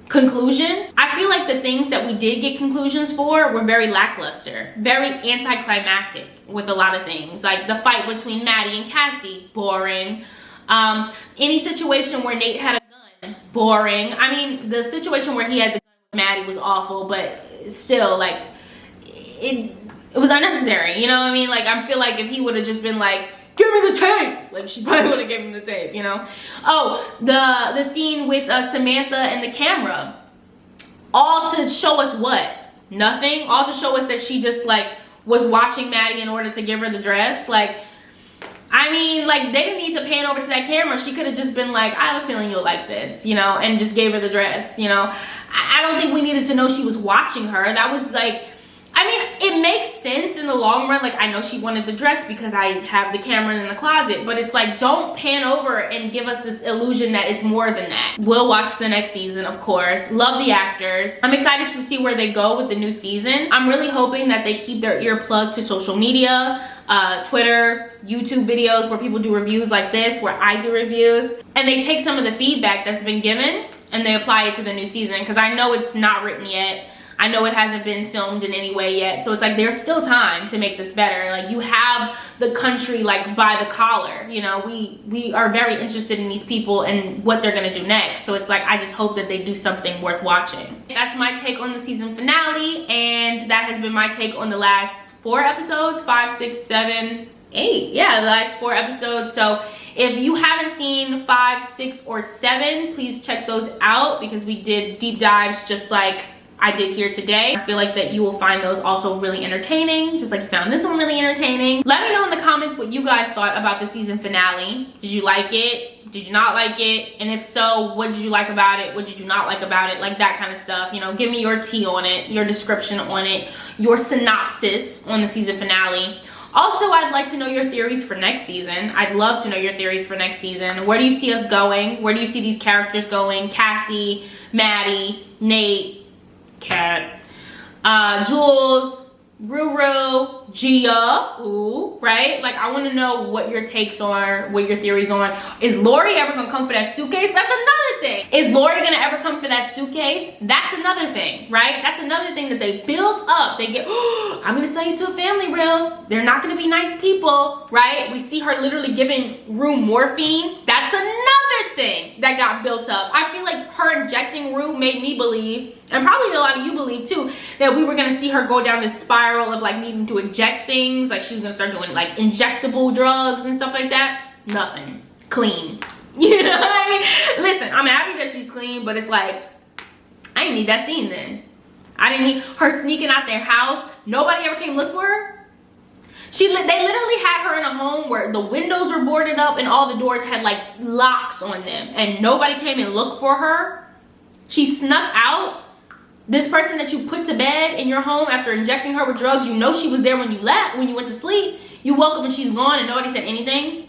conclusion. I feel like the things that we did get conclusions for were very lackluster, very anticlimactic with a lot of things. Like the fight between Maddie and Cassie, boring. Any situation where Nate had a gun, boring. I mean, the situation where he had the gun with Maddie was awful, but still, like, it was unnecessary, you know what I mean? Like, I feel like if he would have just been like, give me the tape, like she probably would have given him the tape, you know? Oh, the scene with Samantha and the camera, all to show us what? Nothing. All to show us that she just like was watching Maddie in order to give her the dress. Like, I mean, like, they didn't need to pan over to that camera. She could have just been like, I have a feeling you'll like this, you know, and just gave her the dress, you know? I don't think we needed to know she was watching her. That was like, I mean, it makes sense in the long run. Like, I know she wanted the dress because I have the camera in the closet, but it's like, don't pan over and give us this illusion that it's more than that. We'll watch the next season, of course. Love the actors. I'm excited to see where they go with the new season. I'm really hoping that they keep their ear plugged to social media, Twitter, YouTube videos where people do reviews like this, where I do reviews, and they take some of the feedback that's been given and they apply it to the new season, because I know it's not written yet. I know it hasn't been filmed in any way yet. So it's like, there's still time to make this better. Like, you have the country like by the collar, you know, we are very interested in these people and what they're gonna do next. So it's like, I just hope that they do something worth watching. That's my take on the season finale. And that has been my take on the last 4 episodes, 5, 6, 7, 8. Yeah, the last 4 episodes. So if you haven't seen 5, 6, or 7, please check those out, because we did deep dives just like I did here today. I feel like that you will find those also really entertaining, just like you found this one really entertaining. Let me know in the comments what you guys thought about the season finale. Did you like it? Did you not like it? And if so, what did you like about it? What did you not like about it? Like that kind of stuff. You know, give me your tea on it, your description on it, your synopsis on the season finale. Also, I'd like to know your theories for next season. I'd love to know your theories for next season. Where do you see us going? Where do you see these characters going? Cassie, Maddie, Nate, Kat. Jules, Ruru, Gia, ooh, right? Like, I want to know what your takes are, what your theories on. Is Lori ever gonna come for that suitcase? That's another thing. Is Lori gonna ever come for that suitcase? That's another thing, right? That's another thing that they built up. They get, oh, I'm gonna sell you to a family real. They're not gonna be nice people, right? We see her literally giving Rue morphine. That's another thing that got built up. I feel like her injecting Rue made me believe, and probably a lot of you believe too, that we were gonna see her go down this spiral of like needing to inject things, like she was gonna start doing like injectable drugs and stuff like that. Nothing. Clean. You know what I mean? Listen, I'm happy that she's clean, but it's like, I didn't need that scene then. I didn't need her sneaking out their house. Nobody ever came look for her. They literally had her in a home where the windows were boarded up and all the doors had like locks on them, and nobody came and looked for her. She snuck out. This person that you put to bed in your home after injecting her with drugs, you know she was there when you left, when you went to sleep. You woke up and she's gone and nobody said anything.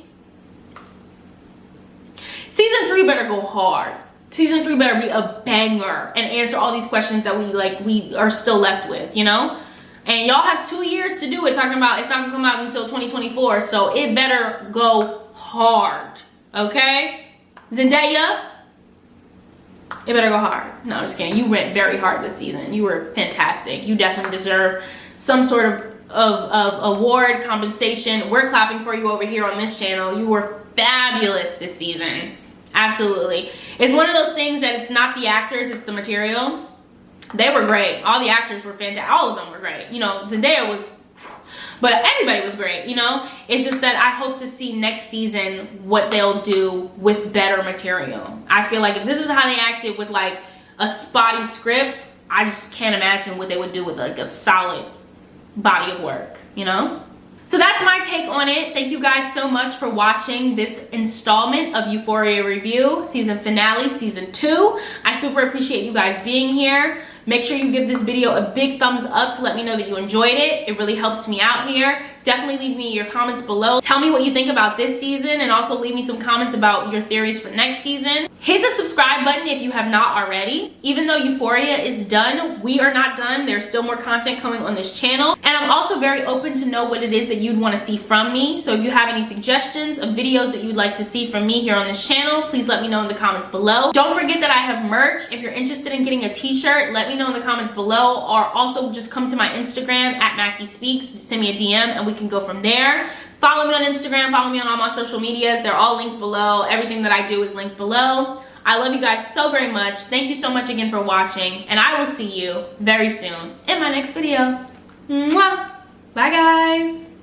Season 3 better go hard. Season 3 better be a banger and answer all these questions that we are still left with, you know? And y'all have 2 years to do it, talking about it's not gonna come out until 2024, so it better go hard, okay? Zendaya, it better go hard. No, I'm just kidding. You went very hard this season. You were fantastic. You definitely deserve some sort of award, compensation. We're clapping for you over here on this channel. You were fabulous this season. Absolutely. It's one of those things that it's not the actors, it's the material. They were great. All the actors were fantastic. All of them were great. You know, Zendaya was, but everybody was great, you know? It's just that I hope to see next season what they'll do with better material. I feel like if this is how they acted with like a spotty script, I just can't imagine what they would do with like a solid body of work, you know? So that's my take on it. Thank you guys so much for watching this installment of Euphoria Review, season finale, season 2. I super appreciate you guys being here. Make sure you give this video a big thumbs up to let me know that you enjoyed it. It really helps me out here. Definitely leave me your comments below. Tell me what you think about this season, and also leave me some comments about your theories for next season. Hit the subscribe button if you have not already. Even though Euphoria is done, we are not done. There's still more content coming on this channel. And I'm also very open to know what it is that you'd want to see from me. So if you have any suggestions of videos that you'd like to see from me here on this channel, please let me know in the comments below. Don't forget that I have merch. If you're interested in getting a t-shirt, let me know in the comments below, or also just come to my Instagram at Mackie Speaks, send me a DM and we can go from there. Follow me on Instagram, follow me on all my social medias. They're all linked below. Everything that I do is linked below. I love you guys so very much. Thank you so much again for watching, and I will see you very soon in my next video. Mwah! Bye guys.